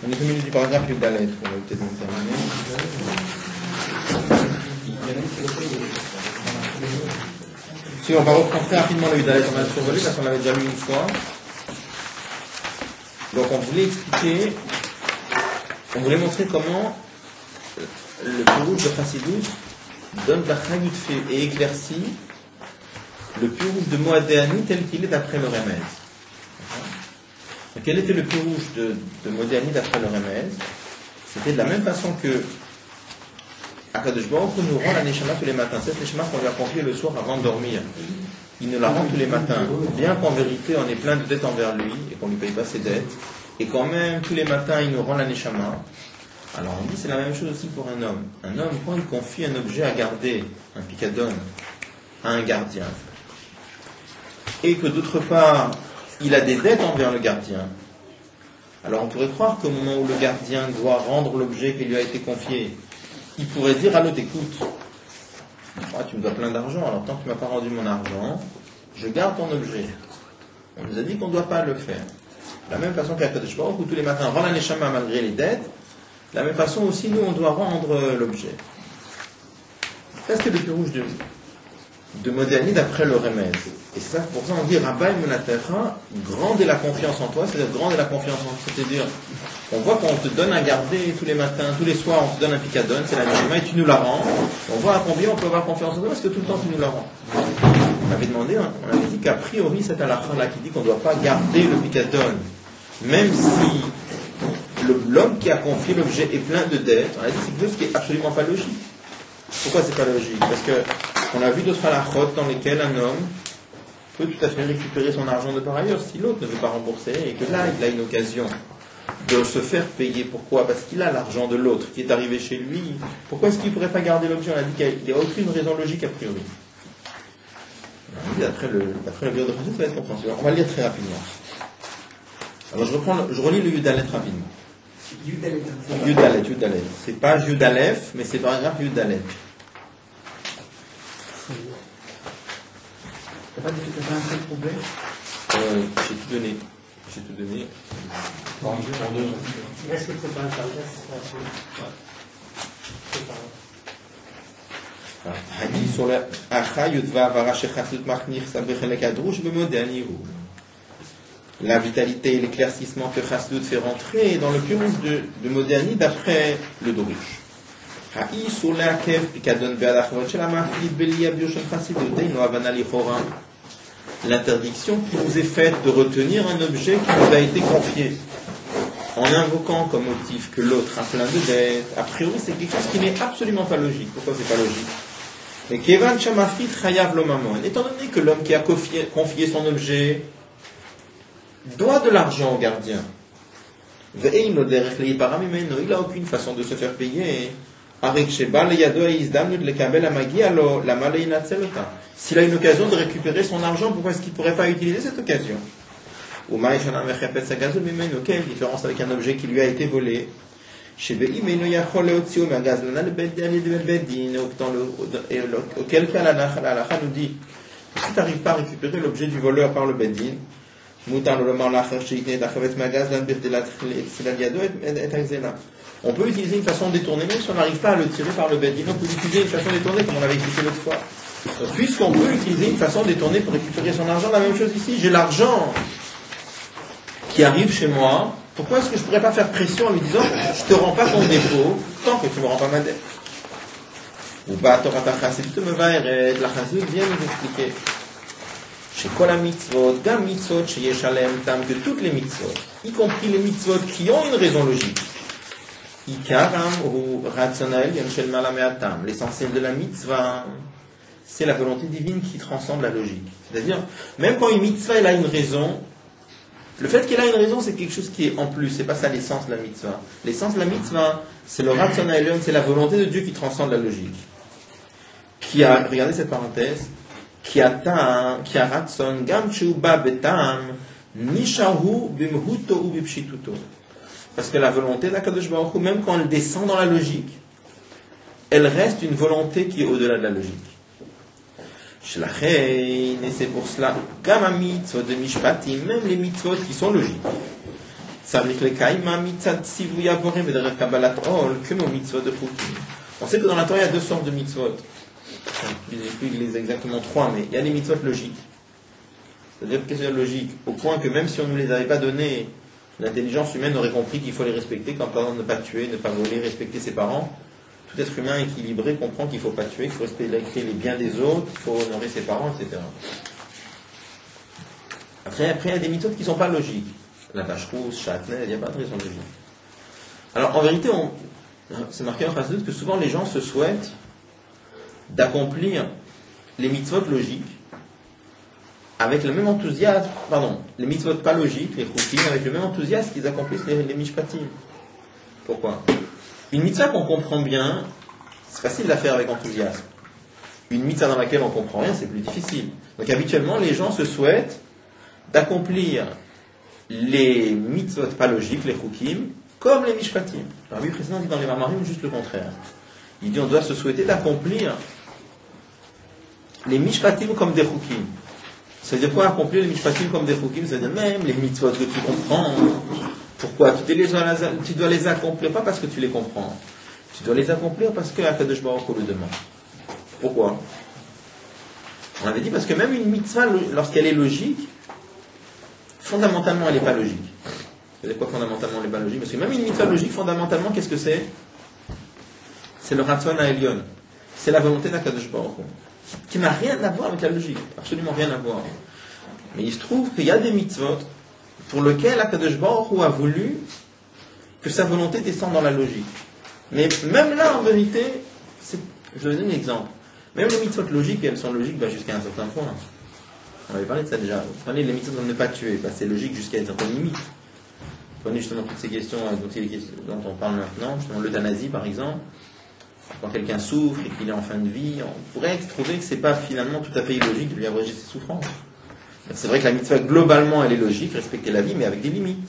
On est au milieu du paragraphe Yudalet, on va peut-être même terminer. Si on va reprendre très rapidement le Yudalet, on va le survoler parce qu'on l'avait déjà lu une fois. Donc on voulait expliquer, on voulait montrer comment le Pirouche de Chassidut donne la Chayut fait et éclaircit le Pirouche de Moadéani tel qu'il est d'après le Remez. Quel était le Pirouche de Moadéani d'après le Remez? C'était de la même façon que Akadosh Baruch Hu nous rend la Neshama tous les matins. Cette Neshama qu'on lui a confiée le soir avant de dormir, il nous la rend tous les matins, bien qu'en vérité on est plein de dettes envers lui et qu'on ne lui paye pas ses dettes, et quand même tous les matins il nous rend la Neshama. Alors on dit c'est la même chose aussi pour un homme. Un homme, quand il confie un objet à garder, un picadone, à un gardien, et que d'autre part il a des dettes envers le gardien, alors on pourrait croire qu'au moment où le gardien doit rendre l'objet qui lui a été confié, il pourrait dire à l'autre, écoute, tu me dois plein d'argent, alors tant que tu ne m'as pas rendu mon argent, je garde ton objet. On nous a dit qu'on ne doit pas le faire. De la même façon qu'Akadosh Baruch Hu tous les matins rend la Neshama malgré les dettes, de la même façon aussi nous on doit rendre l'objet. Ça c'était le Pirouche de Moadéani d'après le Remez. Et c'est ça, pour ça on dit Rabbaï Munatecha, grande est la confiance en toi, c'est-à-dire grande est la confiance en toi, c'est-à-dire on voit qu'on te donne à garder tous les matins, tous les soirs on te donne un picadone, c'est la Neshama et tu nous la rends. On voit à combien on peut avoir confiance en toi parce que tout le temps tu nous la rends. On avait demandé, on avait dit qu'a priori cette halakha là qui dit qu'on ne doit pas garder le picadone, même si l'homme qui a confié l'objet est plein de dettes, on a dit c'est quelque chose qui est absolument pas logique. Pourquoi c'est pas logique? Parce que on a vu d'autres halakhot dans lesquels un homme peut tout à fait récupérer son argent de par ailleurs si l'autre ne veut pas rembourser et que là il a une occasion de se faire payer. Pourquoi? Parce qu'il a l'argent de l'autre qui est arrivé chez lui. Pourquoi est-ce qu'il ne pourrait pas garder l'objet? On a dit qu'il n'y a aucune raison logique a priori. D'après le bureau de Chassidut, ça va être compréhensible. On va le lire très rapidement. Alors je relis le Yudalet rapidement. Yudalet. C'est pas Yudalef, mais c'est paragraphe Yudalet. T'as pas un seul problème? J'ai tout donné. Est-ce que c'est pas un Hadith sur la Acha Yudva Varash Chassidut Machnich Sabechelek Adrouch Bemodéani. La vitalité et l'éclaircissement que Chassidut fait rentrer dans le Pirouche de Moadéani d'après le Dorush. L'interdiction qui nous est faite de retenir un objet qui nous a été confié en invoquant comme motif que l'autre a plein de dettes, a priori c'est quelque chose qui n'est absolument pas logique. Pourquoi c'est pas logique? Mais Kevan Shamafrit Chayav Lomamon, étant donné que l'homme qui a confié son objet doit de l'argent au gardien, il n'a aucune façon de se faire payer. S'il a une occasion de récupérer son argent, pourquoi est-ce qu'il ne pourrait pas utiliser cette occasion? Quelle différence avec un objet qui lui a été volé? Auquel cas la halakha nous dit que si tu n'arrives pas à récupérer l'objet du voleur par le Beddin, on peut utiliser une façon détournée, même si on n'arrive pas à le tirer par le Beddin, on peut utiliser une façon détournée comme on l'avait expliqué l'autre fois. Puisqu'on peut utiliser une façon détournée pour récupérer son argent, la même chose ici, j'ai l'argent qui arrive chez moi, pourquoi est-ce que je ne pourrais pas faire pression en lui disant je ne te rends pas ton dépôt tant que tu ne me rends pas ma dette? Ou pas, Torah Chassidut me va et la Chassidut vient nous expliquer chez Kol mitzvot, gam mitzvot, chez Yeshalem Tam, que toutes les mitzvot, y compris les mitzvot qui ont une raison logique, Ikaram ou Ratzonal Yamshel Malameatam, l'essentiel de la mitzvah, c'est la volonté divine qui transcende la logique. C'est-à-dire, même quand une mitzvah elle a une raison, le fait qu'elle a une raison, c'est quelque chose qui est en plus, c'est pas ça l'essence de la mitzvah. L'essence de la mitzvah, c'est le Ratzonal, c'est la volonté de Dieu qui transcende la logique. Qui a, regardez cette parenthèse, qui a ratson gamchu ba betam nishahu bimhuto ou bipshituto. Parce que la volonté d'Akadosh Baruch Hu, même quand elle descend dans la logique, elle reste une volonté qui est au-delà de la logique. Et c'est pour cela, gam mitzvot de mishpatim, même les mitzvot qui sont logiques, On sait que dans la Torah, il y a deux sortes de mitzvot. Je n'explique les exactement trois, mais il y a des mitzvot logiques. C'est-à-dire que c'est logique, au point que même si on ne nous les avait pas donnés, l'intelligence humaine aurait compris qu'il faut les respecter, comme par exemple ne pas tuer, ne pas voler, respecter ses parents. Tout être humain équilibré comprend qu'il ne faut pas tuer, qu'il faut respecter les biens des autres, qu'il faut honorer ses parents, etc. Après, il y a des méthodes qui ne sont pas logiques. La vache rousse, châtenay, il n'y a pas de raison logique. Alors, en vérité, c'est marqué en Chassidut que souvent les gens se souhaitent d'accomplir les mitzvot logiques avec le même enthousiasme, les mitzvot pas logiques, les chukim, avec le même enthousiasme qu'ils accomplissent les mishpatim. Pourquoi? Une mitzvah qu'on comprend bien, c'est facile de la faire avec enthousiasme. Une mitzvah dans laquelle on ne comprend rien, c'est plus difficile. Donc habituellement, les gens se souhaitent d'accomplir les mitzvot pas logiques, les chukim, comme les mishpatim. Alors lui, précédemment, dit dans les Mamarim juste le contraire. Il dit on doit se souhaiter d'accomplir les mishpatim comme des chukim. Ça veut dire quoi, accomplir les mishpatim comme des chukim? Ça veut dire même les mitzvot que tu comprends. Pourquoi tu dois les accomplir, pas parce que tu les comprends. Tu dois les accomplir parce que Akadosh Baruch Hu le demande. Pourquoi? On avait dit parce que même une mitzvah, lorsqu'elle est logique, fondamentalement elle n'est pas logique. C'est quoi fondamentalement elle n'est pas logique? Parce que même une mitzvah logique, fondamentalement, qu'est-ce que c'est? C'est le Ratzon HaElyon. C'est la volonté d'Akadosh Baruch Hu, qui n'a rien à voir avec la logique. Absolument rien à voir. Mais il se trouve qu'il y a des mitzvot pour lesquels Akadosh Baruch Hu a voulu que sa volonté descende dans la logique. Mais même là, en vérité, je vais donner un exemple. Même les mitzvot logiques, elles sont logiques jusqu'à un certain point. On avait parlé de ça déjà. Vous prenez les mitzvot de ne pas tuer, c'est logique jusqu'à une certaine limite. Prenez justement toutes ces questions dont on parle maintenant, justement l'euthanasie par exemple. Quand quelqu'un souffre et qu'il est en fin de vie, on pourrait trouver que c'est pas finalement tout à fait illogique de lui abréger ses souffrances. C'est vrai que la mitzvah globalement elle est logique, respecter la vie, mais avec des limites.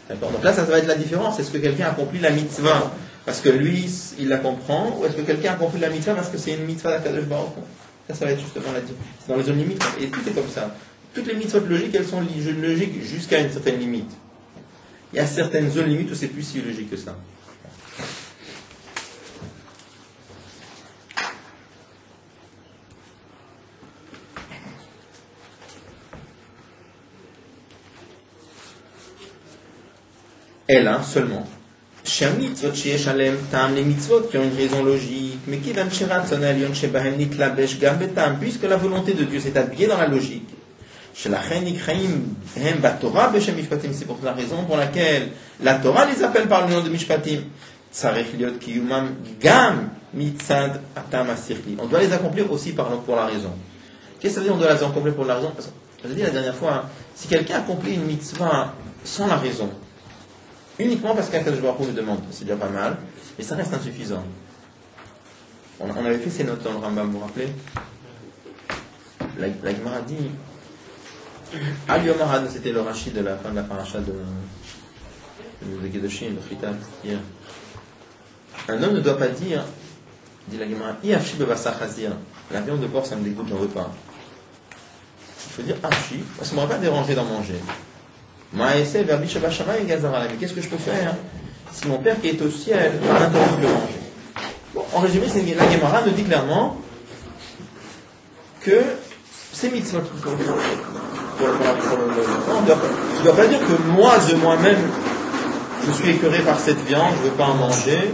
D'accord. Donc là ça va être la différence. Est-ce que quelqu'un accomplit la mitzvah parce que lui il la comprend, ou est-ce que quelqu'un accomplit la mitzvah parce que c'est une mitzvah d'Akadosh Baruch Hu? Ça va être justement la différence. C'est dans les zones limites, et tout est comme ça. Toutes les mitzvot logiques, elles sont logiques jusqu'à une certaine limite. Il y a certaines zones limites où c'est plus si logique que ça. Seulement. Les mitzvot qui ont une raison logique, mais qui puisque la volonté de Dieu s'est habillée dans la logique. C'est pour la raison pour laquelle la Torah les appelle par le nom de Mishpatim. On doit les accomplir aussi pour la raison. Qu'est-ce que ça veut dire on doit les accomplir pour la raison? Parce que, je l'ai dit la dernière fois, si quelqu'un accomplit une mitzvah sans la raison, uniquement parce qu'Akadosh Baruch Hu le demande, c'est déjà pas mal, mais ça reste insuffisant. On avait fait ces notes dans le Rambam, vous vous rappelez? La Gemara dit Al Yom Harad, c'était le rachid de la fin de la paracha de Kedushin, de Chitat, hier. Un homme ne doit pas dire, dit la Gemara, Iafshi bevasach hazir, la viande de porc ça me dégoûte dans le repas. Il faut dire Afshi, ça ne m'aurait pas dérangé d'en manger. Mais qu'est-ce que je peux faire si mon père qui est au ciel m'interdit de le manger? Bon, en résumé, la Gemara nous dit clairement que c'est mitzvot. Tu ne dois pas dire que moi, de moi-même, je suis écœuré par cette viande, je ne veux pas en manger.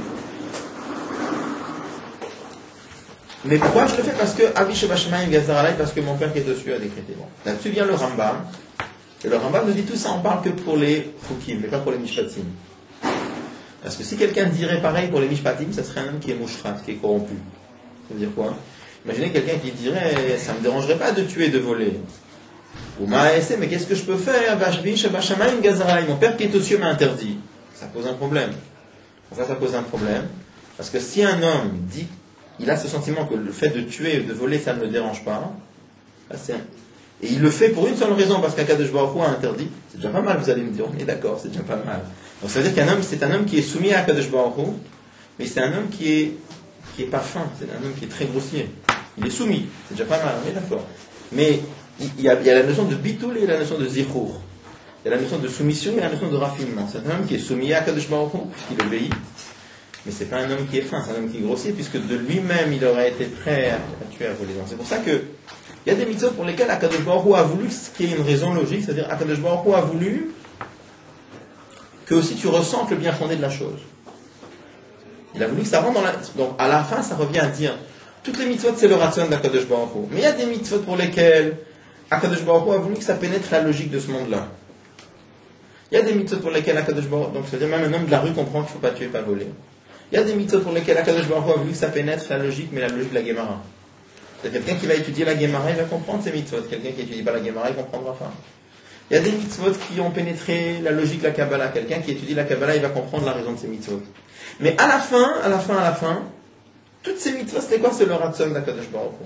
Mais pourquoi je le fais? Parce que parce que mon père qui est au ciel a décrété. Bon. Là-dessus vient le Rambam. Et le Rambam nous dit tout ça, on parle que pour les chukim, mais pas pour les mishpatim. Parce que si quelqu'un dirait pareil pour les mishpatim, ça serait un homme qui est mouchrat, qui est corrompu. Ça veut dire quoi? Imaginez quelqu'un qui dirait, ça ne me dérangerait pas de tuer et de voler. Ou ma'aseh, mais qu'est-ce que je peux faire? Mon père qui est aux cieux m'a interdit. Ça pose un problème. Pourquoi ça pose un problème? Parce que si un homme dit, il a ce sentiment que le fait de tuer et de voler, ça ne le dérange pas, et il le fait pour une seule raison, parce qu'Akadosh Baruch Hu a interdit, c'est déjà pas mal, vous allez me dire, on est d'accord, c'est déjà pas mal. Donc ça veut dire qu'un homme, c'est un homme qui est soumis à Akadosh Baruch Hu, mais c'est un homme qui est pas fin, c'est un homme qui est très grossier. Il est soumis, c'est déjà pas mal, on est d'accord. Mais il y a la notion de bitoul et la notion de zichour. Il y a la notion de soumission et la notion de raffinement. C'est un homme qui est soumis à Kadosh Baruch Hu, puisqu'il obéit. Mais c'est pas un homme qui est fin, c'est un homme qui est grossier, puisque de lui-même, il aurait été prêt à tuer, à voler. Donc c'est pour ça que il y a des mitzvot pour lesquels Akadosh Baruch Hu a voulu qu'il y ait une raison logique, c'est-à-dire Akadosh Baruch Hu a voulu que aussi tu ressentes le bien fondé de la chose. Il a voulu que ça rentre dans la... Donc à la fin, ça revient à dire, toutes les mitzvot, c'est le ration d'Akadosh Baruch Hu. Mais il y a des mitzvot pour lesquels Akadosh Baruch Hu a voulu que ça pénètre la logique de ce monde-là. Il y a des mitzvot pour lesquels Akadosh Baruch Hu... Donc c'est-à-dire même un homme de la rue comprend qu'il ne faut pas tuer, pas voler. Il y a des mitzvot pour lesquels Akadosh Baruch Hu a voulu que ça pénètre la logique, mais la logique de la Gemara. C'est quelqu'un qui va étudier la Gemara, il va comprendre ces mitzvot. Quelqu'un qui n'étudie pas la Gemara, il ne comprendra pas. Il y a des mitzvot qui ont pénétré la logique de la Kabbalah. Quelqu'un qui étudie la Kabbalah, il va comprendre la raison de ces mitzvot. Mais à la fin, toutes ces mitzvot, c'était quoi? C'est le ratson d'Akadosh Baruch Hu.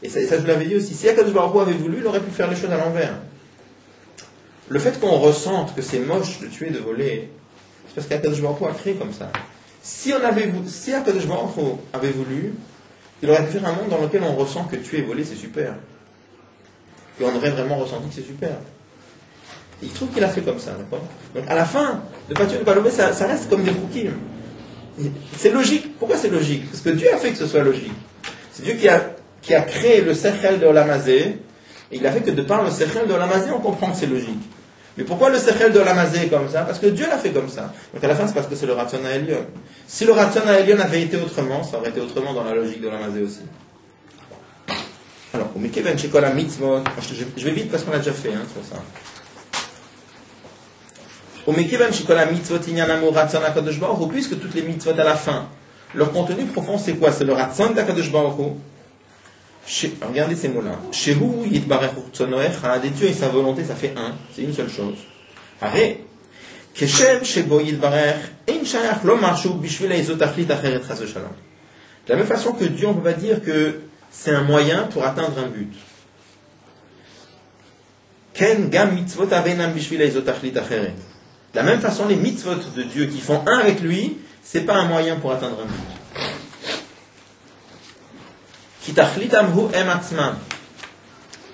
Et ça, je vous l'avais dit aussi. Si Akadosh Baruch Hu avait voulu, il aurait pu faire les choses à l'envers. Le fait qu'on ressente que c'est moche de tuer, de voler, c'est parce qu'Akadosh Baruch Hu a créé comme ça. Si Akadosh Baruch Hu avait voulu, il aurait pu faire un monde dans lequel on ressent que tuer et voler, c'est super. Et on aurait vraiment ressenti que c'est super. Il trouve qu'il a fait comme ça, d'accord? Donc à la fin, ne pas tuer, ne pas voler, ça reste comme des roukim. C'est logique. Pourquoi c'est logique? Parce que Dieu a fait que ce soit logique. C'est Dieu qui a créé le sechel de Olamazé, et il a fait que de par le sechel de Olamazé, on comprend que c'est logique. Mais pourquoi le sechel de Olamazé est comme ça? Parce que Dieu l'a fait comme ça. Donc à la fin, c'est parce que c'est le Ratson Ha'elyon. Si le Ratson Ha'elyon avait été autrement, ça aurait été autrement dans la logique de Olamazé aussi. Alors, au Mekeven Shekola Mitzvot, je vais vite parce qu'on l'a déjà fait, sur ça. Au Mekeven Shekola Mitzvot Inyanamo Ratson HaKadosh Baruch Hu, puisque toutes les mitzvot à la fin, leur contenu profond, c'est quoi? C'est le Ratson d'HaKadosh Baruch Hu. Regardez ces mots-là. Shehu Yitbarech Urtzonoecha, des dieux et sa volonté, ça fait un. C'est une seule chose. Arrête. Keshem Shebo Yitbarech Ein Shayach Lo Marshu Bishvil Eizot Achlit Acheret Chas V'Shalom. De la même façon que Dieu, on ne peut pas dire que c'est un moyen pour atteindre un but. Ken Gam Mitzvot Avenam Bishvil Eizot Achlit Acheret. De la même façon, les mitzvot de Dieu qui font un avec lui, c'est pas un moyen pour atteindre un but.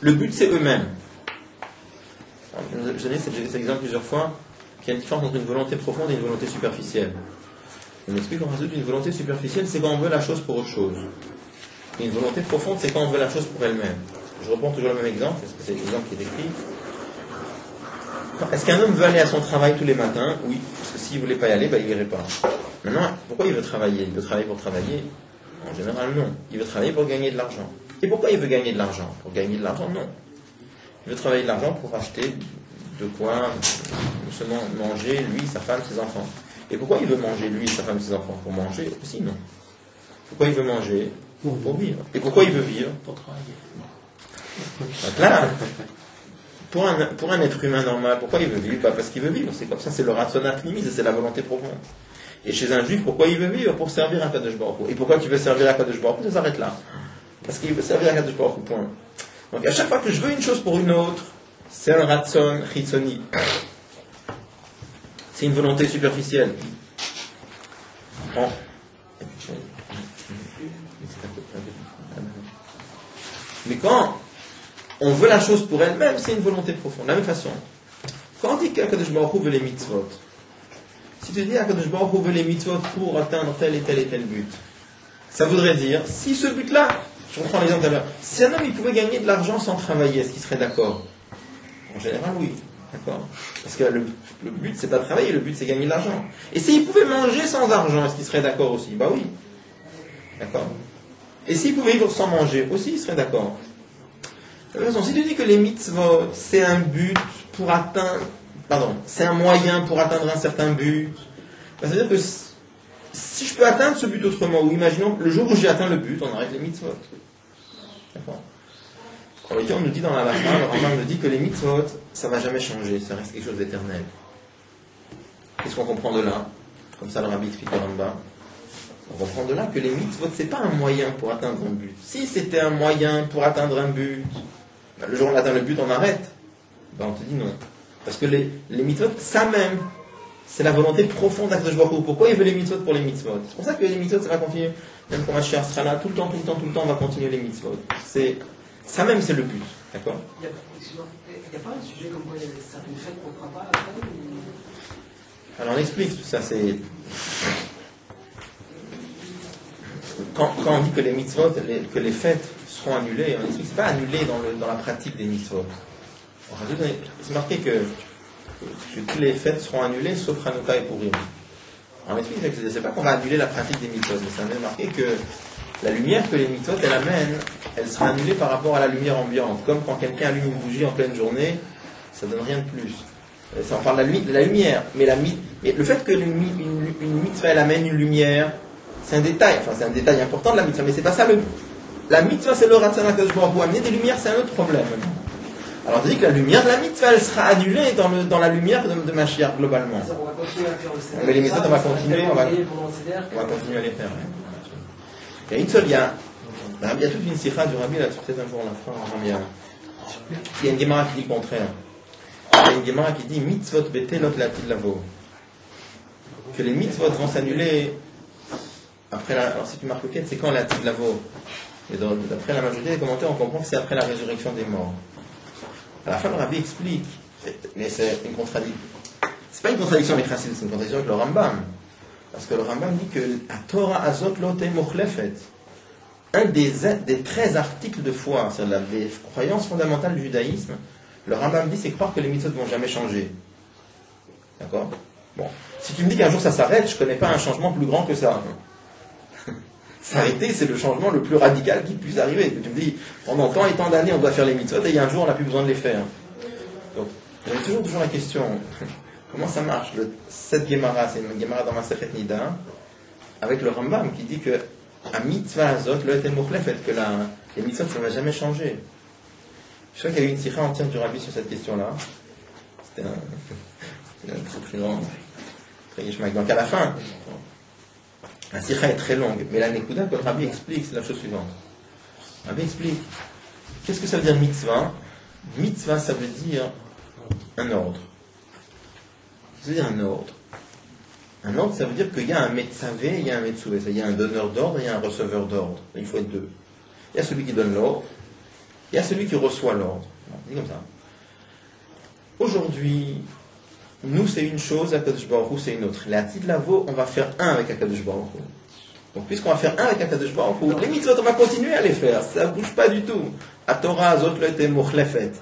Le but, c'est eux-mêmes. J'ai donné cet exemple plusieurs fois, qu'il y a une différence entre une volonté profonde et une volonté superficielle. On explique en résulte une volonté superficielle, c'est quand on veut la chose pour autre chose. Et une volonté profonde, c'est quand on veut la chose pour elle-même. Je reprends toujours le même exemple, parce que c'est l'exemple qui est écrit. Est-ce qu'un homme veut aller à son travail tous les matins? Oui, parce que s'il ne voulait pas y aller, il n'irait pas. Maintenant, pourquoi il veut travailler? Il veut travailler pour travailler? En général, non. Il veut travailler pour gagner de l'argent. Et pourquoi il veut gagner de l'argent? Pour gagner de l'argent, non. Il veut travailler de l'argent pour acheter de quoi seulement manger, lui, sa femme, ses enfants. Et pourquoi il veut manger, lui, sa femme, ses enfants? Pour manger aussi, non. Pourquoi il veut manger? Pour vivre. Et pourquoi il veut vivre? Pour travailler. Donc là, pour un être humain normal, pourquoi il veut vivre? Pas parce qu'il veut vivre, c'est comme ça, c'est le ratsonat limite, c'est la volonté profonde. Et chez un juif, pourquoi il veut vivre? Pour servir à Kadosh Baruch Hu. Et pourquoi tu veux servir à Kadosh Baruch Hu? Ça s'arrête là. Parce qu'il veut servir à Kadosh Baruch Hu, point. Donc à chaque fois que je veux une chose pour une autre, c'est un ratson chitzoni. C'est une volonté superficielle. Bon. Mais quand on veut la chose pour elle-même, c'est une volonté profonde. De la même façon, quand on dit qu'Akadosh Baruch Hu veut les mitzvot, si tu dis qu'Akadosh Baruch Hu veut les mitzvot pour atteindre tel et tel et tel but, ça voudrait dire, si ce but-là, je reprends l'exemple d'abord, si un homme il pouvait gagner de l'argent sans travailler, est-ce qu'il serait d'accord? En général, oui. D'accord? Parce que le but, c'est pas de travailler, le but, c'est gagner de l'argent. Et s'il pouvait manger sans argent, est-ce qu'il serait d'accord aussi? Bah oui. D'accord? Et s'il pouvait vivre sans manger, aussi, il serait d'accord. De toute façon, si tu dis que les mitzvot, c'est un but pour atteindre, c'est un moyen pour atteindre un certain but, bah, c'est-à-dire que si je peux atteindre ce but autrement, ou imaginons le jour où j'ai atteint le but, on arrête les mitzvot. D'accord? En réalité, on nous dit dans la Lacha, le Rambam nous dit que les mitzvot, ça ne va jamais changer, ça reste quelque chose d'éternel. Qu'est-ce qu'on comprend de là? Comme ça, le Rabbi explique le Rambam. On comprend de là que les mitzvot, c'est pas un moyen pour atteindre un but. Si c'était un moyen pour atteindre un but, ben, le jour où on atteint le but, on arrête. Ben, on te dit non. Parce que les mitzvot, ça même, c'est la volonté profonde d'Akadosh Baruch Hu. Pourquoi il veut les mitzvot pour les mitzvot? C'est pour ça que les mitzvot, ça va continuer. Même quand Mashiach sera là, tout le temps, on va continuer les mitzvot. Ça même, c'est le but. D'accord? Il n'y a pas un sujet comme quoi il y a certaines fêtes qu'on ne fera pas à la fin Alors on explique tout ça, c'est... Quand on dit que les mitzvot, que les fêtes seront annulées, on explique que ce n'est pas annulé dans la pratique des mitzvot. C'est marqué que toutes les fêtes seront annulées sauf Hanouka et Purim. On explique que ce n'est pas qu'on va annuler la pratique des mitzvot, mais ça veut marquer que la lumière que les mitzvot elles amènent, elle sera annulée par rapport à la lumière ambiante. Comme quand quelqu'un allume une bougie en pleine journée, ça ne donne rien de plus. Ça, on parle de la lumière, mais le fait que une mitzvah elle amène une lumière, c'est un détail, enfin c'est un détail important de la mitzvah, mais c'est pas ça la mitzvah c'est le Ratzon HaKadosh Baruch Hu. Amener des lumières c'est un autre problème. Alors on dit que la lumière de la mitzvah elle sera annulée dans la lumière de Mashiach globalement. On va continuer à faire le seder. Mais les méthodes on va continuer, on va continuer à les faire. Il y a une seule, il y a toute une sikha du Rabbi là-dessus, peut-être un jour on la fera, il y a une Gemara qui dit le contraire. Il y a une Gemara qui dit mitzvot betelot l'atid lavo. Que les mitzvot vont s'annuler après la. Alors si tu marques le quête, c'est quand l'atid lavo? Et d'après la majorité des commentaires, on comprend que c'est après la résurrection des morts. À la fin, le Rabbi explique, mais c'est une contradiction. C'est pas une contradiction avec Chassid, c'est une contradiction avec le Rambam. Parce que le Rambam dit que la Torah azot lote mochlefet. Un des 13 articles de foi, c'est-à-dire la croyance fondamentale du judaïsme, le Rambam dit c'est croire que les mitzvot ne vont jamais changer. D'accord? Bon. Si tu me dis qu'un jour ça s'arrête, je ne connais pas un changement plus grand que ça. S'arrêter, c'est le changement le plus radical qui puisse arriver. Tu me dis, pendant tant et tant d'années, on doit faire les mitzvot, et il y a un jour, on n'a plus besoin de les faire. Donc, j'avais toujours la question, comment ça marche? Cette Gemara, c'est une Gemara dans Masechet Nida, avec le Rambam, qui dit que à mitzvah azot, le etem mochlefet, que les mitzvot, ça ne va jamais changer. Je sais qu'il y a eu une sikha entière du Rabbi sur cette question-là. C'était un très grand, très yishmak. Donc à la fin, la sikha est très longue, mais la nekuda que le Rabbi explique, c'est la chose suivante. Le Rabbi explique, qu'est-ce que ça veut dire mitzvah? Mitzvah, ça veut dire un ordre. Ça veut dire un ordre. Un ordre, ça veut dire qu'il y a un metzavé et il y a un metsouvé. Il y a un donneur d'ordre et il y a un receveur d'ordre. Il faut être deux. Il y a celui qui donne l'ordre, il y a celui qui reçoit l'ordre. C'est comme ça. Aujourd'hui, nous c'est une chose, Akadosh Baruch Hu c'est une autre. La Atid Lavo, on va faire un avec Akadosh Baruch Hu. Donc puisqu'on va faire un avec Akadosh Baruch Hu, les mitzvot on va continuer à les faire. Ça ne bouge pas du tout. A Torah, Azot, le Etem, Mochlefet.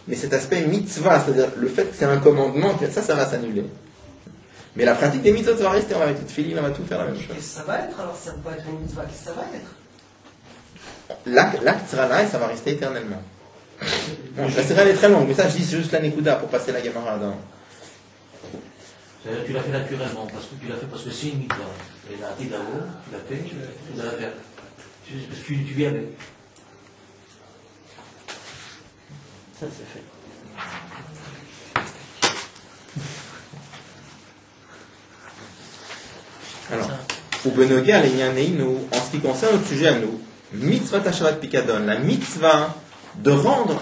Mais cet aspect mitzvah, c'est-à-dire le fait que c'est un commandement, ça va s'annuler. Mais la pratique des mitzvot, ça va rester, on va avec toute filie, on va tout faire la même chose. Qu'est-ce que ça va être alors? Ça ne peut pas être une mitzvah, qu'est-ce que ça va être? L'acte sera là et ça va rester éternellement. Bon, la série elle est très longue, mais ça je dis c'est juste la Nekuda pour passer la Gemara. Tu l'as fait naturellement, parce que c'est une mitzvah. Et la Tidao, tu l'as fait, tu dois la faire. Parce que tu viens avec. Ça c'est fait. Alors, ou Benoga, en ce qui concerne notre sujet à nous, mitzvah tashavat pikadon, la mitzvah de rendre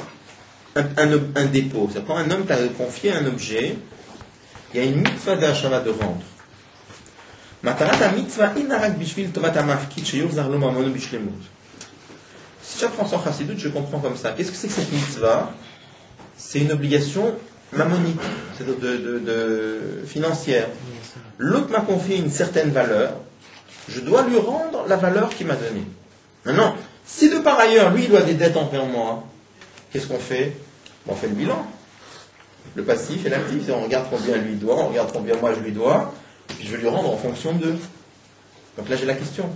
un dépôt. C'est quand un homme t'a confié un objet, il y a une mitzvah d'ashavat de rendre. Matarata mitzvah inarak bishvil tovat amafkit sheyur zarlo mamono bishlemut. Si j'apprends sans chassidut, je comprends comme ça. Qu'est-ce que c'est que cette mitzvah? C'est une obligation mammonique, c'est-à-dire de financière. L'autre m'a confié une certaine valeur, je dois lui rendre la valeur qu'il m'a donnée. Maintenant, si de par ailleurs, lui, il doit des dettes envers moi, qu'est-ce qu'on fait? On fait le bilan. Le passif et l'actif, on regarde combien lui doit, on regarde combien moi je lui dois, et puis je vais lui rendre en fonction d'eux. Donc là, j'ai la question.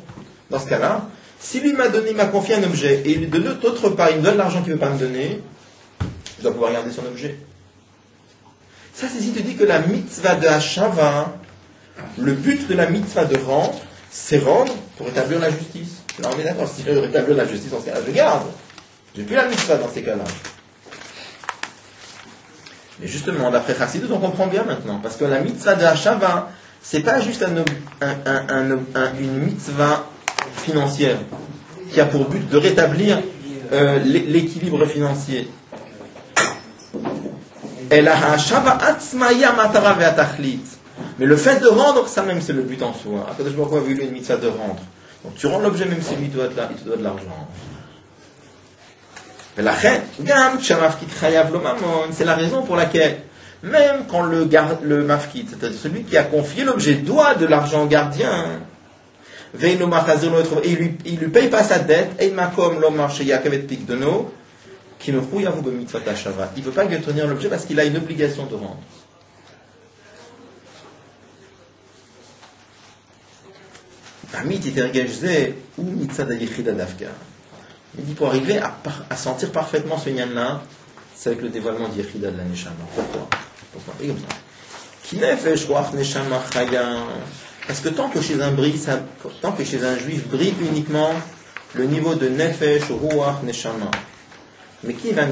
Dans ce cas-là, si lui m'a confié un objet, et de l'autre part, il me donne l'argent qu'il ne veut pas me donner, je dois pouvoir garder son objet. Ça, c'est si tu dis que la mitzvah de Hashava, le but de la mitzvah de rendre, c'est rendre pour rétablir la justice. Là, on est d'accord, si je veux rétablir la justice, dans ce cas-là, je garde. J'ai plus la mitzvah dans ces cas-là. Mais justement, d'après Chassidut, on comprend bien maintenant. Parce que la mitzvah de Hashava, c'est pas juste une mitzvah financière qui a pour but de rétablir l'équilibre financier. Mais le fait de rendre, ça même c'est le but en soi. Akadosh Baruch Hu a voulu une mitzvah de rendre. Donc tu rends l'objet même si lui il te doit de l'argent. C'est la raison pour laquelle, même quand le mafkid, c'est-à-dire celui qui a confié l'objet, doit de l'argent au gardien, et il lui paye pas sa dette, il ne peut pas lui tenir l'objet parce qu'il a une obligation de rendre. Il dit pour arriver à sentir parfaitement ce yann-là, c'est avec le dévoilement d'Yechida de la Neshama. Pourquoi? Et comme ça. Parce que tant que chez un juif brille uniquement le niveau de Nefesh, Ruach, Neshama. Mais qui va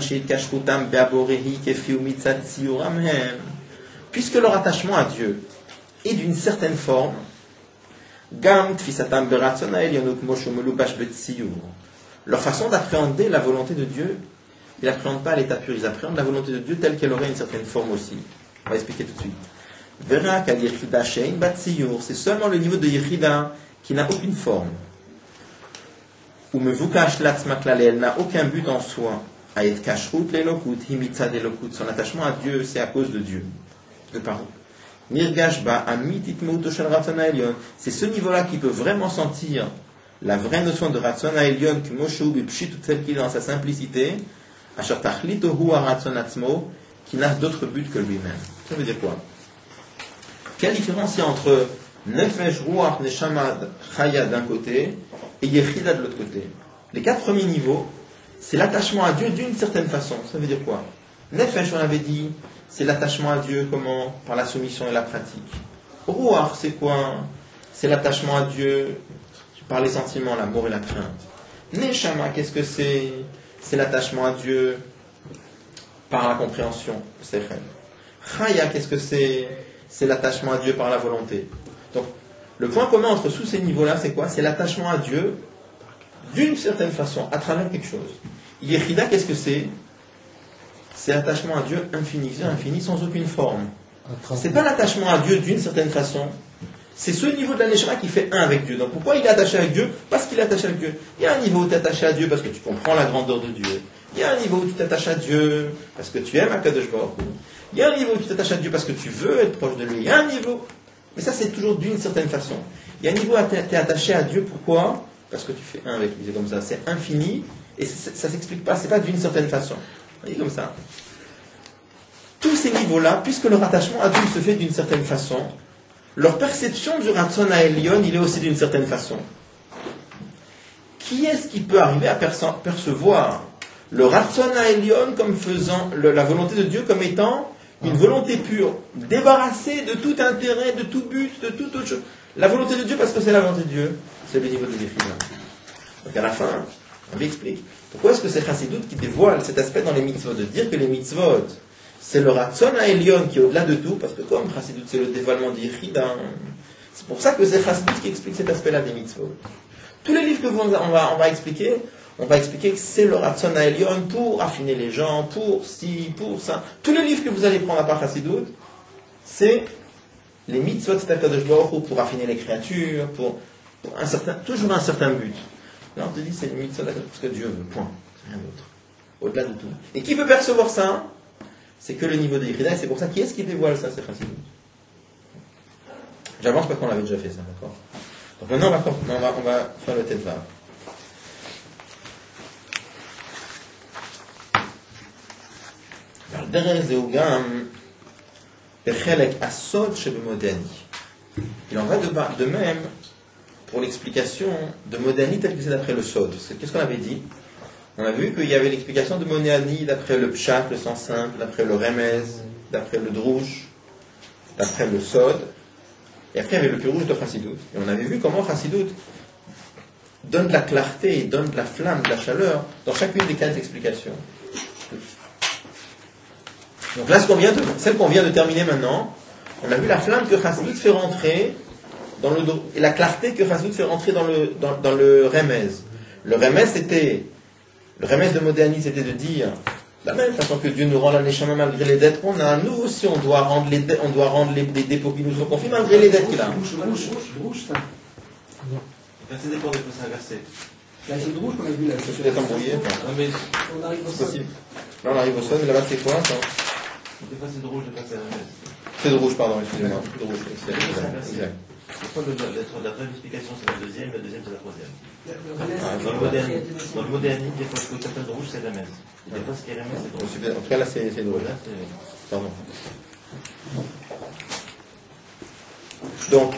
puisque leur attachement à Dieu est d'une certaine forme, leur façon d'appréhender la volonté de Dieu, ils n'appréhendent pas à l'état pur, ils appréhendent la volonté de Dieu telle qu'elle aurait une certaine forme aussi. On va expliquer tout de suite. C'est seulement le niveau de Yechida qui n'a aucune forme. Elle n'a aucun but en soi. Son attachement à Dieu, c'est à cause de Dieu. De par c'est ce niveau-là qui peut vraiment sentir la vraie notion de Ratzon Ha'elyon, telle qu'il est dans sa simplicité, qui n'a d'autre but que lui-même. Ça veut dire quoi? Quelle différence il y a entre Nefesh, Ruach, Neshama, Chaya d'un côté et Yechida de l'autre côté? Les 4 premiers niveaux, c'est l'attachement à Dieu d'une certaine façon. Ça veut dire quoi? Nefesh, on avait dit, c'est l'attachement à Dieu comment? Par la soumission et la pratique. Ruach, c'est quoi? C'est l'attachement à Dieu par les sentiments, l'amour et la crainte. Neshama, qu'est-ce que c'est? C'est l'attachement à Dieu par la compréhension. Chaya, qu'est-ce que c'est? C'est l'attachement à Dieu par la volonté. Donc, le point commun entre tous ces niveaux-là, c'est quoi? C'est l'attachement à Dieu d'une certaine façon, à travers quelque chose. Yechida, qu'est-ce que c'est? C'est l'attachement à Dieu infini sans aucune forme. C'est pas l'attachement à Dieu d'une certaine façon. C'est ce niveau de la Neshama qui fait un avec Dieu. Donc pourquoi il est attaché avec Dieu? Parce qu'il est attaché avec Dieu. Il y a un niveau où tu es attaché à Dieu parce que tu comprends la grandeur de Dieu. Il y a un niveau où tu t'attaches à Dieu parce que tu aimes Akadosh Baruch Hu. Il y a un niveau où tu t'attaches à Dieu parce que tu veux être proche de lui. Il y a un niveau. Mais ça, c'est toujours d'une certaine façon. Il y a un niveau où tu es attaché à Dieu. Pourquoi? Parce que tu fais un avec lui. C'est comme ça. C'est infini. Et ça ne s'explique pas. C'est pas d'une certaine façon. Vous voyez comme ça. Tous ces niveaux-là, puisque leur attachement à Dieu se fait d'une certaine façon, leur perception du Ratzon Ha'elyon, il est aussi d'une certaine façon. Qui est-ce qui peut arriver à percevoir le Ratzon Ha'elyon comme faisant la volonté de Dieu comme étant une volonté pure, débarrassée de tout intérêt, de tout but, de toute autre chose? La volonté de Dieu, parce que c'est la volonté de Dieu, c'est le niveau de l'Écrivain. Donc à la fin, on lui explique pourquoi est-ce que c'est Chassidut qui dévoile cet aspect dans les mitzvot, de dire que les mitzvot, c'est le Ratzon Ha'elyon qui est au-delà de tout, parce que comme Chassidut, c'est le dévoilement d'Yechida, c'est pour ça que c'est Chassidut qui explique cet aspect-là des mitzvot. Tous les livres que on va expliquer que c'est le Ratzon Ha'elyon pour affiner les gens, pour ci, pour ça. Tous les livres que vous allez prendre à part Chassidut, c'est les mitzvot d'Akadosh Baruch Hu pour affiner les créatures, pour toujours un certain but. Là, on te dit c'est les mitzvot d'Akadosh parce que Dieu veut, point. C'est rien d'autre. Au-delà de tout. Et qui peut percevoir ça? C'est que le niveau de Yechida, et c'est pour ça, qui est-ce qui dévoile ça? C'est Chassidut. J'avance parce qu'on l'avait déjà fait ça, d'accord? Donc maintenant, on va faire le Tetvav. Il en va de même pour l'explication de Modéani telle que c'est d'après le Sod. Qu'est-ce qu'on avait dit? On a vu qu'il y avait l'explication de Modéani d'après le Pshat, le sens simple, d'après le Remez, d'après le Drouche, d'après le Sod, et après il y avait le Pirouche de Chassidut. Et on avait vu comment Chassidut donne de la clarté, donne de la flamme, de la chaleur dans chacune des 4 explications. Donc là, celle qu'on vient de terminer maintenant, on a vu la flamme que Chassidut fait rentrer et la clarté que Chassidut fait rentrer dans le Remez. Le Remez de Modéani, c'était de dire, de la même façon que Dieu nous rend la Neshama malgré les dettes qu'on a, nous aussi on doit rendre les dépôts qui nous sont confiés malgré les dettes qu'il a. Verset dépend de quoi c'est un verset. La zone rouge qu'on a vu là. Je suis d'être embrouillé. Enfin, Non, mais On arrive au c'est sol. possible. Là, on arrive au sol, mais là-bas, c'est quoi? Attends. des fois c'est drôle, des fois c'est Hermès. C'est de rouge, pardon, excusez-moi. C'est de rouge, exact. Des fois, la première explication c'est la deuxième c'est la troisième. Le Dans le relais, modernisme, des fois, ce que de rouge, c'est Hermès. Et des fois, ce qui est Hermès, c'est drôle. En tout cas, là, c'est de rouge. Là, c'est. Pardon. Donc,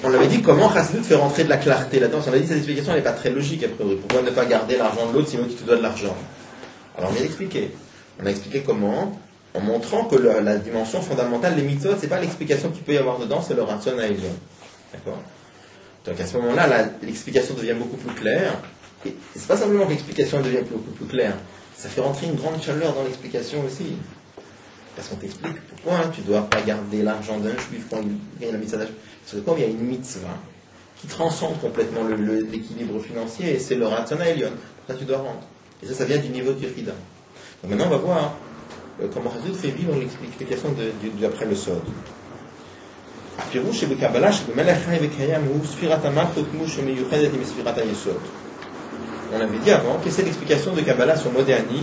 on l'avait dit, comment Chassidut fait rentrer de la clarté là-dedans? On avait dit, cette explication, elle n'est pas très logique, a priori. Pourquoi ne pas garder l'argent de l'autre, sinon tu te dois de l'argent? Alors, on vient d'expliquer. On a expliqué comment, en montrant que la dimension fondamentale des mitzvot, c'est pas l'explication qu'il peut y avoir dedans, c'est le ratson à Elion. D'accord? Donc, à ce moment-là, l'explication devient beaucoup plus claire. Et c'est pas simplement que l'explication devient beaucoup plus claire, ça fait rentrer une grande chaleur dans l'explication aussi. Parce qu'on t'explique pourquoi tu ne dois pas garder l'argent d'un juif quand il gagne la mitzvah. Parce que quand il y a une mitzvah qui transcende complètement l'équilibre financier, et c'est le ratson à Elion. Ça, tu dois rendre. Et ça vient du niveau de Yechida. Donc maintenant, on va voir comment Chassidut fait vivre l'explication d'après le Sod. הפירוש שבקבלה שבמלך חי וקיים הוא ספירת המלכות כמו שמיוחדת עם ספירת היסוד. On avait dit avant que c'est l'explication de Kabbalah sur Modéani.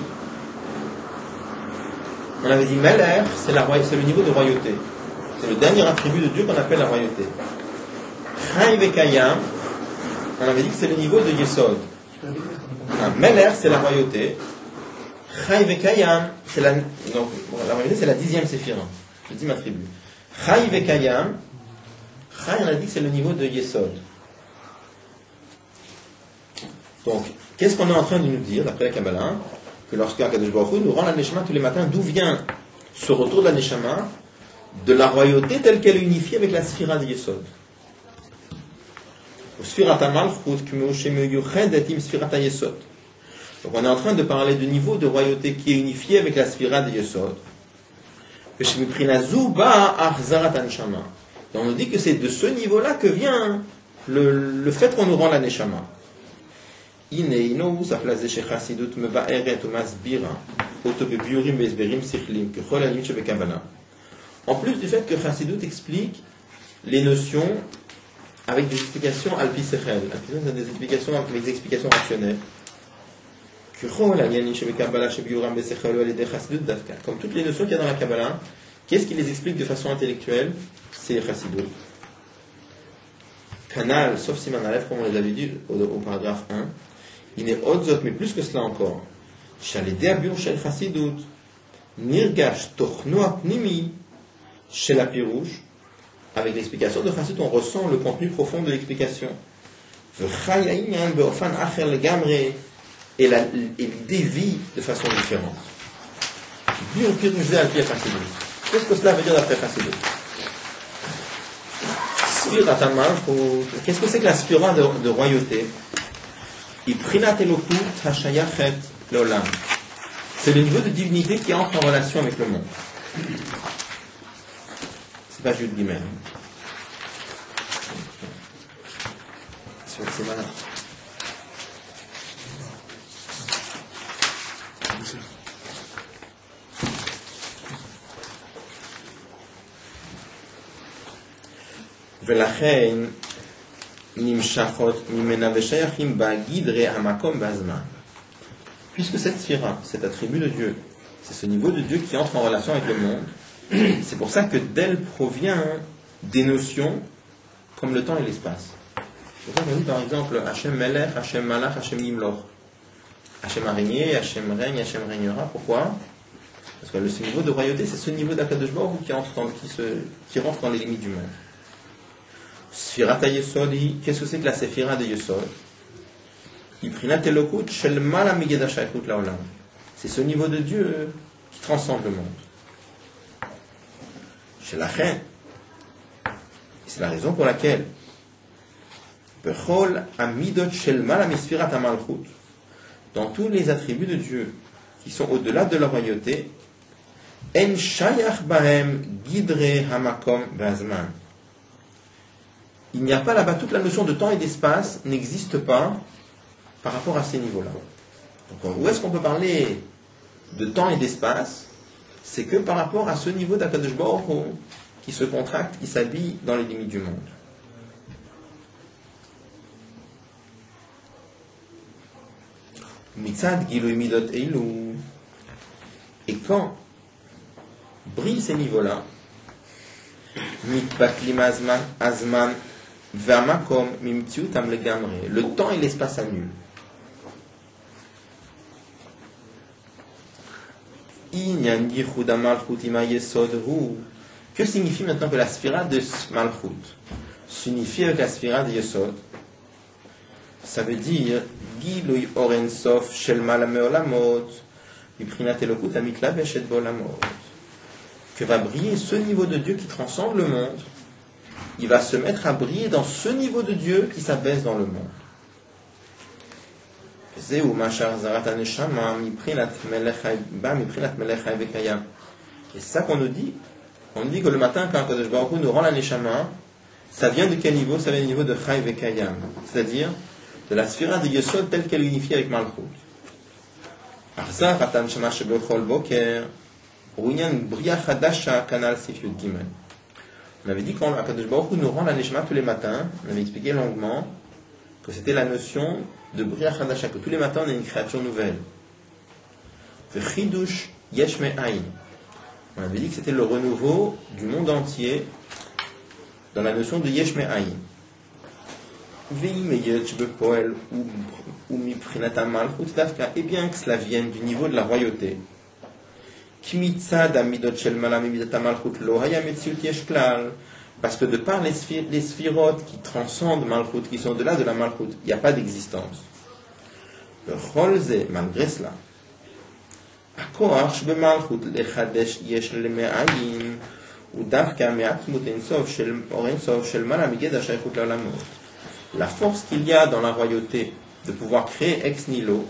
On avait dit Melech, c'est le niveau de royauté. C'est le dernier attribut de Dieu qu'on appelle la royauté. Chai vekayam, on avait dit que c'est le niveau de Yesod. Melech, c'est la royauté. Chai vekayam, c'est la royauté, c'est la 10e séphira. Le 10e attribut. Chai vekayam, Chai, on a dit que c'est le niveau de Yesod. Donc, qu'est-ce qu'on est en train de nous dire, d'après la Kabbalah, que lorsque Akadosh Baruch Hu nous rend la Neshama tous les matins, d'où vient ce retour de la Neshama, de la royauté telle qu'elle est unifiée avec la Sphira de Yesod. Donc on est en train de parler du niveau de royauté qui est unifié avec la Sphira de Yesod. Et on nous dit que c'est de ce niveau-là que vient le fait qu'on nous rend la Neshama. En plus du fait que Chassidut explique les notions avec des explications al-pi sechel, c'est des explications avec des explications rationnelles. Comme toutes les notions qu'il y a dans la Kabbalah, qu'est-ce qui les explique de façon intellectuelle? C'est Chassidut. Canal, sauf Siman Aleph, comme on les avait dit au paragraphe 1. Il est autre, mais plus que cela encore. Shalidé Abiur Shel Chassidut, Nirgash Tochno Apnimi, Shel Apirouche, avec l'explication de Chassidut, on ressent le contenu profond de l'explication. Et l'idée vit de façon différente. Qu'est-ce que cela veut dire d'après Chassidut? Qu'est-ce que c'est que la spira de royauté? C'est le niveau de divinité qui entre en relation avec le monde. C'est pas Jude Guimel. C'est malin. ולכן נמשכות ממנה ושייכים בה גדרי המקום והזמן. Puisque cette sphira, cet attribut de Dieu, c'est ce niveau de Dieu qui entre en relation avec le monde, c'est pour ça que d'elle provient des notions comme le temps et l'espace. C'est pour ça qu'on dit par exemple Hachem Melech, Hachem Malach, Hachem Yimloch. Hachem a régné, Hachem règne, Hachem régnera. Pourquoi? Parce que ce niveau de royauté, c'est ce niveau d'Akadosh Baruch Hu qui rentre dans les limites du monde. Sfirat ha-Yesod, qu'est-ce que c'est que la Séphira de Yesod? C'est ce niveau de Dieu qui transcende le monde. Chez la reine. C'est la raison pour laquelle dans tous les attributs de Dieu qui sont au-delà de la royauté, en shayach bahem gidre hamakom v'azman. Il n'y a pas là-bas, toute la notion de temps et d'espace n'existe pas par rapport à ces niveaux-là. Donc, où est-ce qu'on peut parler de temps et d'espace? C'est que par rapport à ce niveau d'Akadosh Baruch Hu qui se contracte, qui s'habille dans les limites du monde. Mitzad Gilui Midot Eilu. Et quand brillent ces niveaux-là, Mitbaklim Azman Vamakom Mimtiutam Legamre, le temps et l'espace annulent. Que signifie maintenant que la sphira de Malchut s'unifie avec la sphira de Yesod? Ça veut dire Gilui Orensof Shel Malame Olamot Miprinat Elokut Amikla Veshet Bolamot, que va briller ce niveau de Dieu qui transcende le monde. Il va se mettre à briller dans ce niveau de Dieu qui s'abaisse dans le monde. C'est ça qu'on nous dit. On nous dit que le matin, quand Kadosh Baruch Hu nous rend la Neshama, ça vient de quel niveau? Ça vient du niveau de Chai Vekayam, c'est-à-dire de la sphira de Yesod telle qu'elle est unifiée avec Malchut. On avait dit quand Kadosh Baruch Hu nous rend la Neshama tous les matins, on avait expliqué longuement que c'était la notion de Bria Chadasha, que tous les matins on a une créature nouvelle. Chidush Yesh Me'ayin. On avait dit que c'était le renouveau du monde entier dans la notion de Yesh Me'ayin. Et bien que cela vienne du niveau de la royauté, parce que de par les sphirotes qui transcendent Malchut, qui sont au-delà de la Malchut, il n'y a pas d'existence. Le Cholze, malgré cela, la force qu'il y a dans la royauté de pouvoir créer ex nihilo,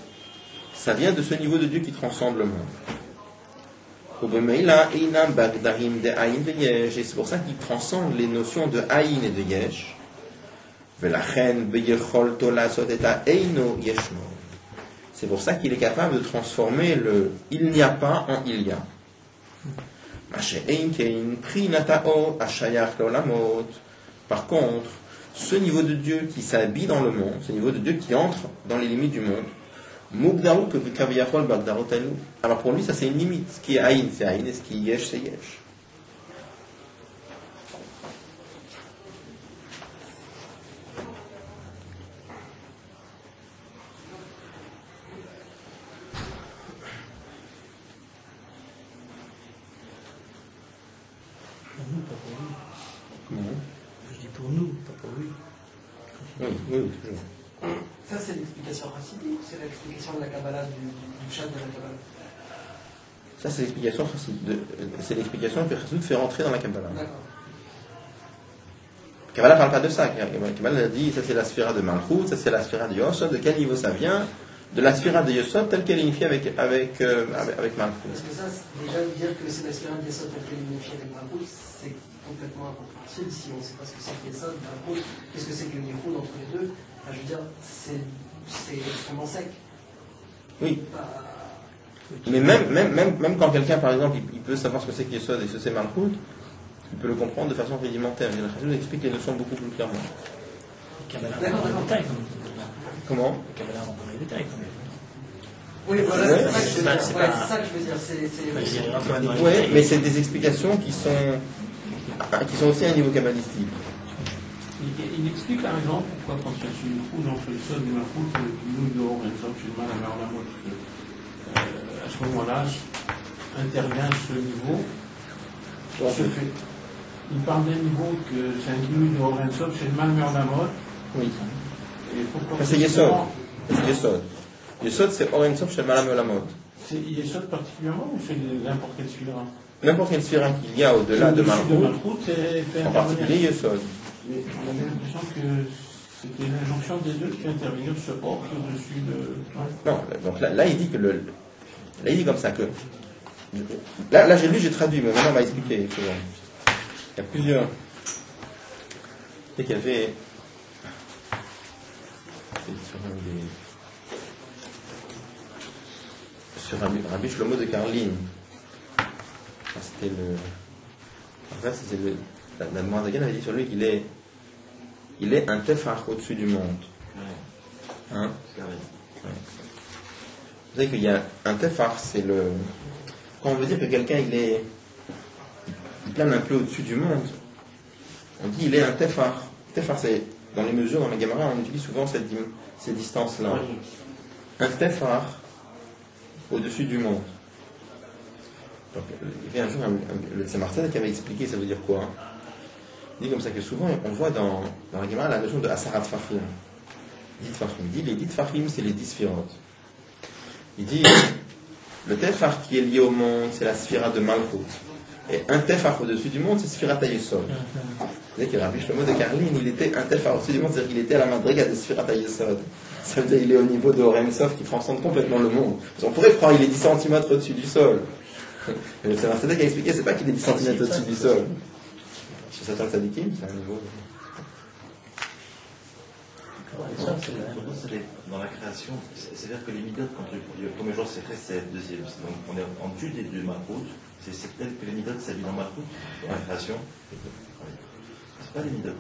ça vient de ce niveau de Dieu qui transcende le monde. Et c'est pour ça qu'il transcende les notions de Aïn et de Yesh. C'est pour ça qu'il est capable de transformer le il n'y a pas en il y a. Par contre, ce niveau de Dieu qui s'habille dans le monde, ce niveau de Dieu qui entre dans les limites du monde, alors pour lui, ça c'est une limite. Ce qui est Aïn, c'est Aïn, et ce qui est Yesh, c'est Yesh. Pour nous, pas pour lui. Comment? Je dis pour nous, pas pour lui. Oui, toujours. Ça, c'est l'explication racidique, c'est l'explication de la Kabbalah, du chat de la Kabbalah. Ça, c'est l'explication que Chassidut fait rentrer dans la Kabbalah. D'accord. Kabbalah ne parle pas de ça. Kabbalah dit ça c'est la sphira de Malchut, ça c'est la sphira de Yesod. De quel niveau ça vient? De la sphira de Yesod telle qu'elle est unifiée avec Malchut. Parce que ça, déjà dire que c'est la sphira de Yesod telle qu'elle est unifiée avec Malchut, c'est complètement incompréhensible si on ne sait pas ce que c'est que Yesod, Malchut, qu'est-ce que c'est que le Yichud entre les deux. Enfin, je veux dire, c'est extrêmement sec. Oui. Mais même quand quelqu'un, par exemple, il peut savoir ce que c'est que Yesod et ce que c'est Malchut, il peut le comprendre de façon rudimentaire. Le Chassidut explique les notions beaucoup plus clairement. Le Kabbalah rentre dans les détails quand même. Comment? Le Kabbalah rentre dans les détails quand même. Oui, voilà, c'est ça que je veux dire. Oui, mais c'est des explications qui sont aussi à un niveau kabbalistique. Il explique par exemple pourquoi quand il y a une foule entre le sol et la foule, nous dehors, un sol, chez le mal, la mode, à ce moment-là, intervient ce niveau. Se fait. Il parle d'un niveau que c'est un nous dehors, un sol, chez le mal, la mode. Oui. Et pourquoi C'est Yesod. C'est Yesod. Yesod, c'est Oren Sof chez Malam Olamot. C'est Yesod particulièrement ou c'est n'importe quelle sphira? N'importe quelle sphira qu'il y a au-delà de Malchut, en particulier Yesod. Mais on avait l'impression que c'était l'injonction des deux qui intervenir ce port au-dessus de. Non, donc là il dit que là il dit comme ça que là j'ai lu, j'ai traduit, mais maintenant on va expliquer. Il y a plusieurs. C'est qu'il y avait sur Rabbi Shlomo de Karlin. C'était le. En fait, c'était le. La Mourazagan avait dit sur lui qu'il est un tefach au-dessus du monde. Hein? Ouais. Vous savez qu'il y a un tefar, c'est le... Quand on veut dire que quelqu'un il plane un peu au-dessus du monde, on dit il est un tefar. Tefar, c'est dans les mesures, dans les Gemara, on utilise souvent ces distances-là. Un tefar au-dessus du monde. Donc, il y a un jour le Tzemar qui avait expliqué ça veut dire quoi. Il dit comme ça que souvent on voit dans la Gemara la notion de Asarat Fachim. Il dit les 10 Fachim c'est les 10 sphirotes. Il dit le tefar qui est lié au monde c'est la sphira de Malchut. Et un tefar au-dessus du monde c'est Sfirat HaYesod. Vous savez que Rabbi Shlomo de Karlin il était un tefar au-dessus du monde, c'est-à-dire qu'il était à la madriga de Sfirat HaYesod. Ça veut dire qu'il est au niveau de Orem Sof qui transcende complètement le monde. On pourrait croire qu'il est 10 cm au-dessus du sol. Mais le Tzemar Tzedek a expliqué, c'est pas qu'il est 10 cm au-dessus du sol. Chez certains tzadikim, c'est un niveau. Dans la création, c'est-à-dire que les midotes, quand le premier jour c'est Chesed, deuxième, donc on est en dessus des deux Malchut, c'est peut-être que les midotes s'habillent dans Malchut, dans la création. C'est pas les midotes.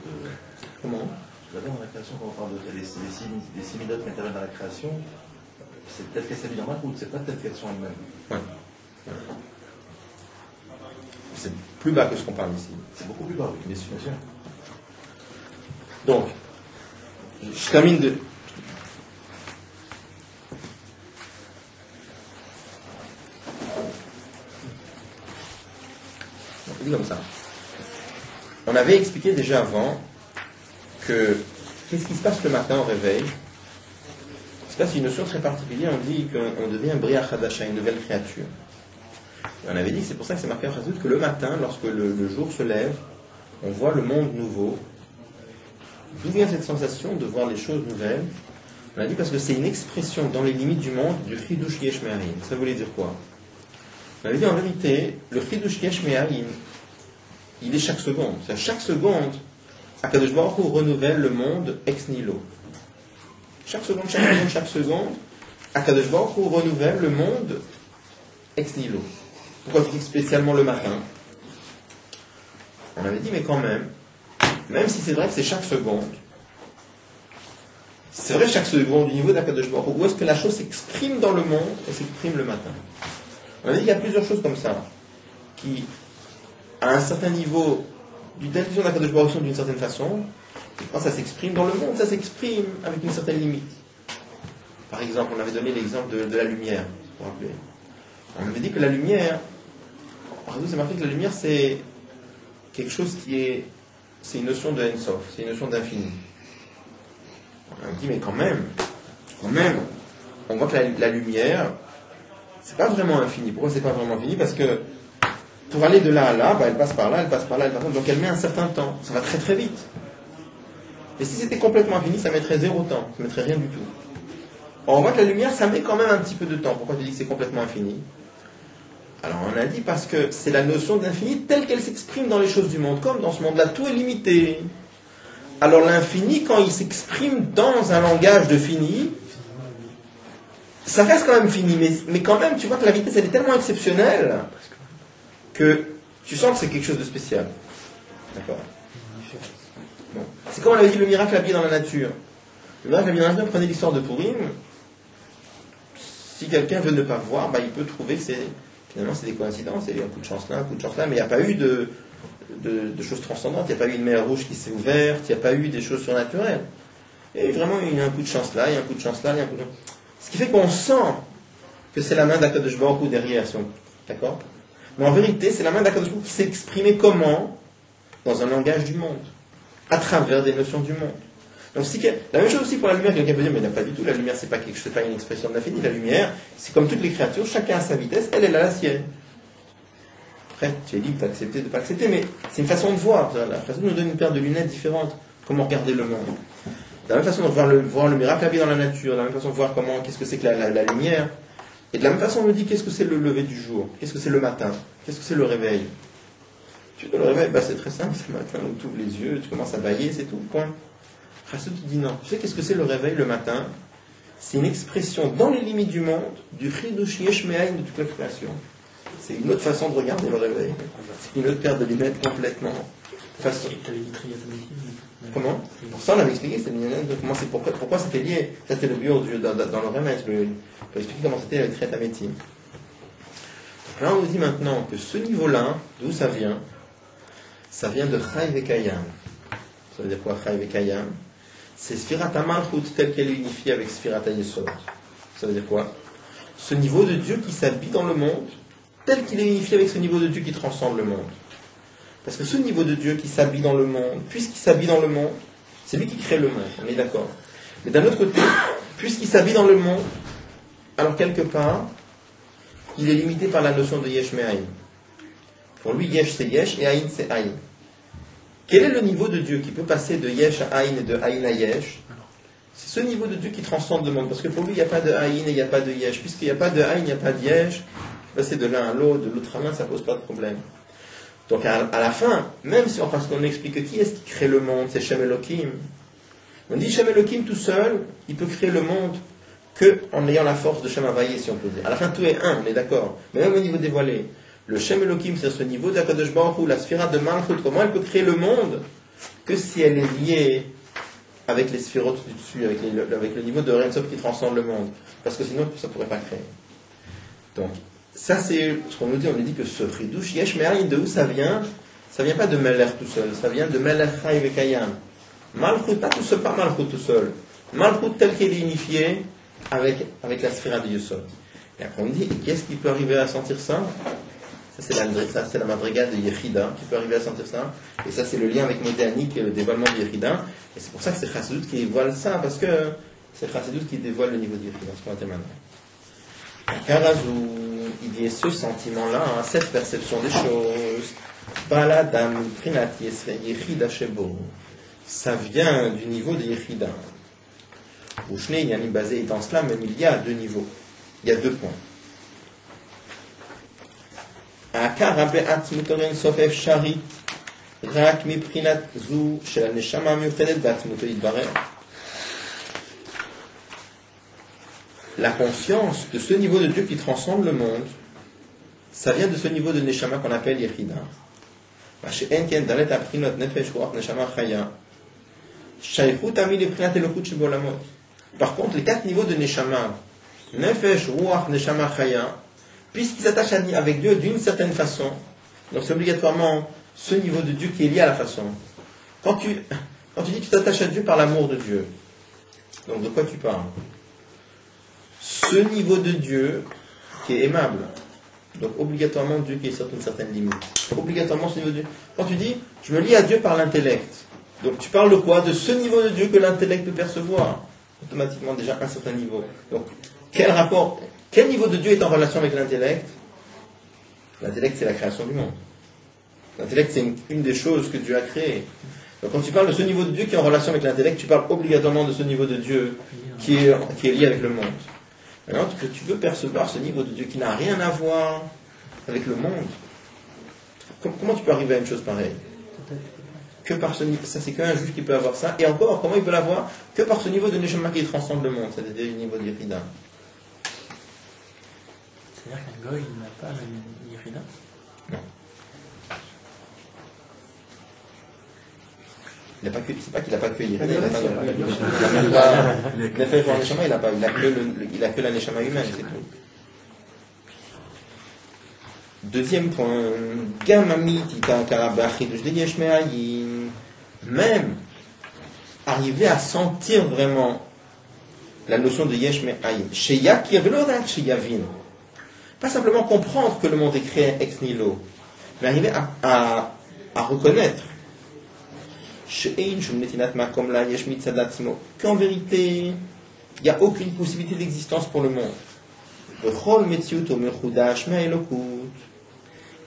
Comment? Tout à l'heure, dans la création, quand on parle des six midotes qui interviennent dans la création, c'est peut-être qu'elles s'habillent dans Malchut, c'est pas peut-être qu'elles sont elles-mêmes. Ouais. C'est plus bas que ce qu'on parle ici. C'est beaucoup plus bas, oui. Bien sûr. Donc, je termine de... On dit comme ça. On avait expliqué déjà avant que qu'est-ce qui se passe le matin au réveil. Il se passe une notion très particulière. On dit qu'on devient Bria Chadasha, une nouvelle créature. Et on avait dit que c'est pour ça que c'est marqué en Chassidut que le matin, lorsque le jour se lève, on voit le monde nouveau. D'où vient cette sensation de voir les choses nouvelles? On a dit parce que c'est une expression dans les limites du monde du Chidush Yesh Me'ayin. Ça voulait dire quoi? On avait dit en vérité, le Chidush Yesh Me'ayin, il est chaque seconde. C'est-à-dire chaque seconde, Akadosh Baruch Hu renouvelle le monde ex nihilo. Chaque seconde, Akadosh Baruch Hu renouvelle le monde ex nihilo. Pourquoi je dis spécialement le matin? On avait dit, mais quand même si c'est vrai que c'est chaque seconde, c'est vrai chaque seconde du niveau d'Akadosh Baruch Hu, où est-ce que la chose s'exprime dans le monde et s'exprime le matin? On avait dit qu'il y a plusieurs choses comme ça, qui, à un certain niveau, d'une vision d'Akadosh Baruch Hu sont d'une certaine façon, et quand ça s'exprime dans le monde, ça s'exprime avec une certaine limite. Par exemple, on avait donné l'exemple de la lumière, pour rappeler. On avait dit que la lumière, par exemple, c'est marqué que la lumière c'est quelque chose c'est une notion de Ein-Sof, c'est une notion d'infini. On dit, mais quand même, on voit que la lumière, c'est pas vraiment infini. Pourquoi c'est pas vraiment infini? Parce que pour aller de là à là, elle passe par là, elle passe par là, donc elle met un certain temps. Ça va très très vite. Et si c'était complètement infini, ça mettrait 0 temps, ça mettrait rien du tout. Or, on voit que la lumière, ça met quand même un petit peu de temps. Pourquoi tu dis que c'est complètement infini? Alors on a dit parce que c'est la notion d'infini telle qu'elle s'exprime dans les choses du monde. Comme dans ce monde-là, tout est limité. Alors l'infini, quand il s'exprime dans un langage de fini, ça reste quand même fini. Mais quand même, tu vois que la vitesse, elle est tellement exceptionnelle que tu sens que c'est quelque chose de spécial. D'accord? Bon. C'est comme on avait dit le miracle habillé dans la nature. Le miracle habillé dans la nature, prenez l'histoire de Purim. Si quelqu'un veut ne pas voir, il peut trouver que finalement c'est des coïncidences, il y a eu un coup de chance là, mais il n'y a pas eu de choses transcendantes, il n'y a pas eu une mer rouge qui s'est ouverte, il n'y a pas eu des choses surnaturelles. Et vraiment il y a un coup de chance là, il y a un coup de chance là, il y a un coup de chance. Ce qui fait qu'on sent que c'est la main d'Akadosh Baruch Hu derrière, d'accord? Mais en vérité, c'est la main d'Akadosh Baruch Hu qui s'est exprimée comment? Dans un langage du monde, à travers des notions du monde. Donc la même chose aussi pour la lumière, quelqu'un peut dire, mais il n'y a pas du tout, la lumière c'est pas une expression de l'infini, la lumière, c'est comme toutes les créatures, chacun a sa vitesse, elle a la sienne. Après, tu es libre d'accepter, de ne pas accepter, mais c'est une façon de voir. La façon nous donne une paire de lunettes différentes, comment regarder le monde. De la même façon de voir le miracle habillé dans la nature, de la même façon de voir qu'est-ce que c'est que la lumière, et de la même façon on nous dit qu'est-ce que c'est le lever du jour, qu'est-ce que c'est le matin, qu'est-ce que c'est le réveil. Tu veux le réveil, c'est très simple, c'est le matin où tu ouvres les yeux, tu commences à bâiller, c'est tout, point. Chassidut dit non. Tu sais qu'est-ce que c'est le réveil le matin? C'est une expression dans les limites du monde du Chidush Yesh Me'ayin de toute la création. C'est une autre façon de regarder le réveil. C'est une autre paire de lunettes complètement. Comment? Pour ça on avait expliqué, pourquoi c'était lié. Ça c'était le bio dans le remède. pour expliquer comment c'était le Tret Ametim. Là, on nous dit maintenant que ce niveau-là, d'où ça vient de Chai Vekayam. Ça veut dire quoi, Chai Vekayam? C'est Sfirat HaMalchut telle qu'elle est unifiée avec Sfirat HaYesod. Ça veut dire quoi? Ce niveau de Dieu qui s'habille dans le monde, tel qu'il est unifié avec ce niveau de Dieu qui transcende le monde. Parce que ce niveau de Dieu qui s'habille dans le monde, puisqu'il s'habille dans le monde, c'est lui qui crée le monde, on est d'accord. Mais d'un autre côté, puisqu'il s'habille dans le monde, alors quelque part, il est limité par la notion de Yesh Me'ayin. Pour lui, Yesh c'est Yesh et Ayin c'est Ayin. Quel est le niveau de Dieu qui peut passer de Yesh à Ayin et de Ayin à Yesh? C'est ce niveau de Dieu qui transcende le monde. Parce que pour lui, il n'y a pas de Ayin et il n'y a pas de Yesh. Puisqu'il n'y a pas de Ayin, il n'y a pas de Yesh, passer de l'un à l'autre, de l'autre à l'un, ça ne pose pas de problème. Donc à la fin, même si parce qu'on explique qui est-ce qui crée le monde, c'est Shem Elohim. On dit Shem Elohim tout seul, il peut créer le monde qu'en ayant la force de Shem Havayé, si on peut dire. À la fin, tout est un, on est d'accord. Mais même au niveau dévoilé, le Shem Elohim, c'est ce niveau d'Akadosh Baruch Hu, la sphira de Malchut, comment elle peut créer le monde que si elle est liée avec les sphirotes du dessus, avec le niveau de Rensov qui transcende le monde. Parce que sinon, ça ne pourrait pas créer. Donc, ça c'est ce qu'on nous dit. On nous dit que ce Chidouche, Yesh Me'ayin, de où ça vient? Ça vient pas de Melech tout seul, ça vient de Melech Chai Vekayam. Malchut, pas tout seul, pas Malchut tout seul. Malchut tel qu'il est unifié avec la sphira de Yesod. Et après on dit, qui est-ce qui peut arriver à sentir ça? Ça c'est la madriga de Yechida qui peut arriver à sentir ça. Et ça c'est le lien avec Modéani qui est le dévoilement de Yechida. Et c'est pour ça que c'est Chassidut qui dévoile ça, parce que c'est Chassidut qui dévoile le niveau de Yechida. Ce qu'on va dire maintenant. Karazou, il y a ce sentiment-là, cette perception des choses. Baladam Prinat Yechida Shebo. Ça vient du niveau de Yechida. Ushne Yanim basé étant cela, même il y a deux niveaux. Il y a 2 points. Akar Abeat Mutoren Sofef Shari Rak Miprinat Zu Shel Neshama Miuchedet Batmuto Yitbarer. La conscience de ce niveau de Dieu qui transcende le monde, ça vient de ce niveau de Neshama qu'on appelle Yechida. She'en Dalet Aprinot Nefesh Ruach Neshama Chaya. Shaychut Ami Leprinat Elokut Shebolamot. Par contre, les 4 niveaux de Neshama, Nefesh, Ruach, Neshama, Chaya, puisqu'ils s'attachent avec Dieu d'une certaine façon, donc c'est obligatoirement ce niveau de Dieu qui est lié à la façon. Quand tu dis que tu t'attaches à Dieu par l'amour de Dieu, donc de quoi tu parles? Ce niveau de Dieu qui est aimable, donc obligatoirement Dieu qui est sur une certaine limite. Obligatoirement ce niveau de Dieu. Quand tu dis, je me lie à Dieu par l'intellect, donc tu parles de quoi? De ce niveau de Dieu que l'intellect peut percevoir. Automatiquement déjà un certain niveau. Donc, quel niveau de Dieu est en relation avec l'intellect? L'intellect, c'est la création du monde. L'intellect, c'est une des choses que Dieu a créées. Donc, quand tu parles de ce niveau de Dieu qui est en relation avec l'intellect, tu parles obligatoirement de ce niveau de Dieu qui est lié avec le monde. Maintenant, tu veux percevoir ce niveau de Dieu qui n'a rien à voir avec le monde. Comment tu peux arriver à une chose pareille? Que par ce niveau, ça c'est qu'un juif qui peut avoir ça, et encore, comment il peut l'avoir? Que par ce niveau de Neshama qui transcende le monde, c'est-à-dire le niveau de Yechida. C'est-à-dire qu'un goy n'a pas la Yechida? Non. C'est pas qu'il n'a pas que Yechida, il n'a pas Nefesh Ruach Neshama, il a que la Neshama humaine, c'est tout. Deuxième point, même arriver à sentir vraiment la notion de Yesh Me'ayin, pas simplement comprendre que le monde est créé ex nihilo, mais arriver à reconnaître qu'en vérité, il n'y a aucune possibilité d'existence pour le monde.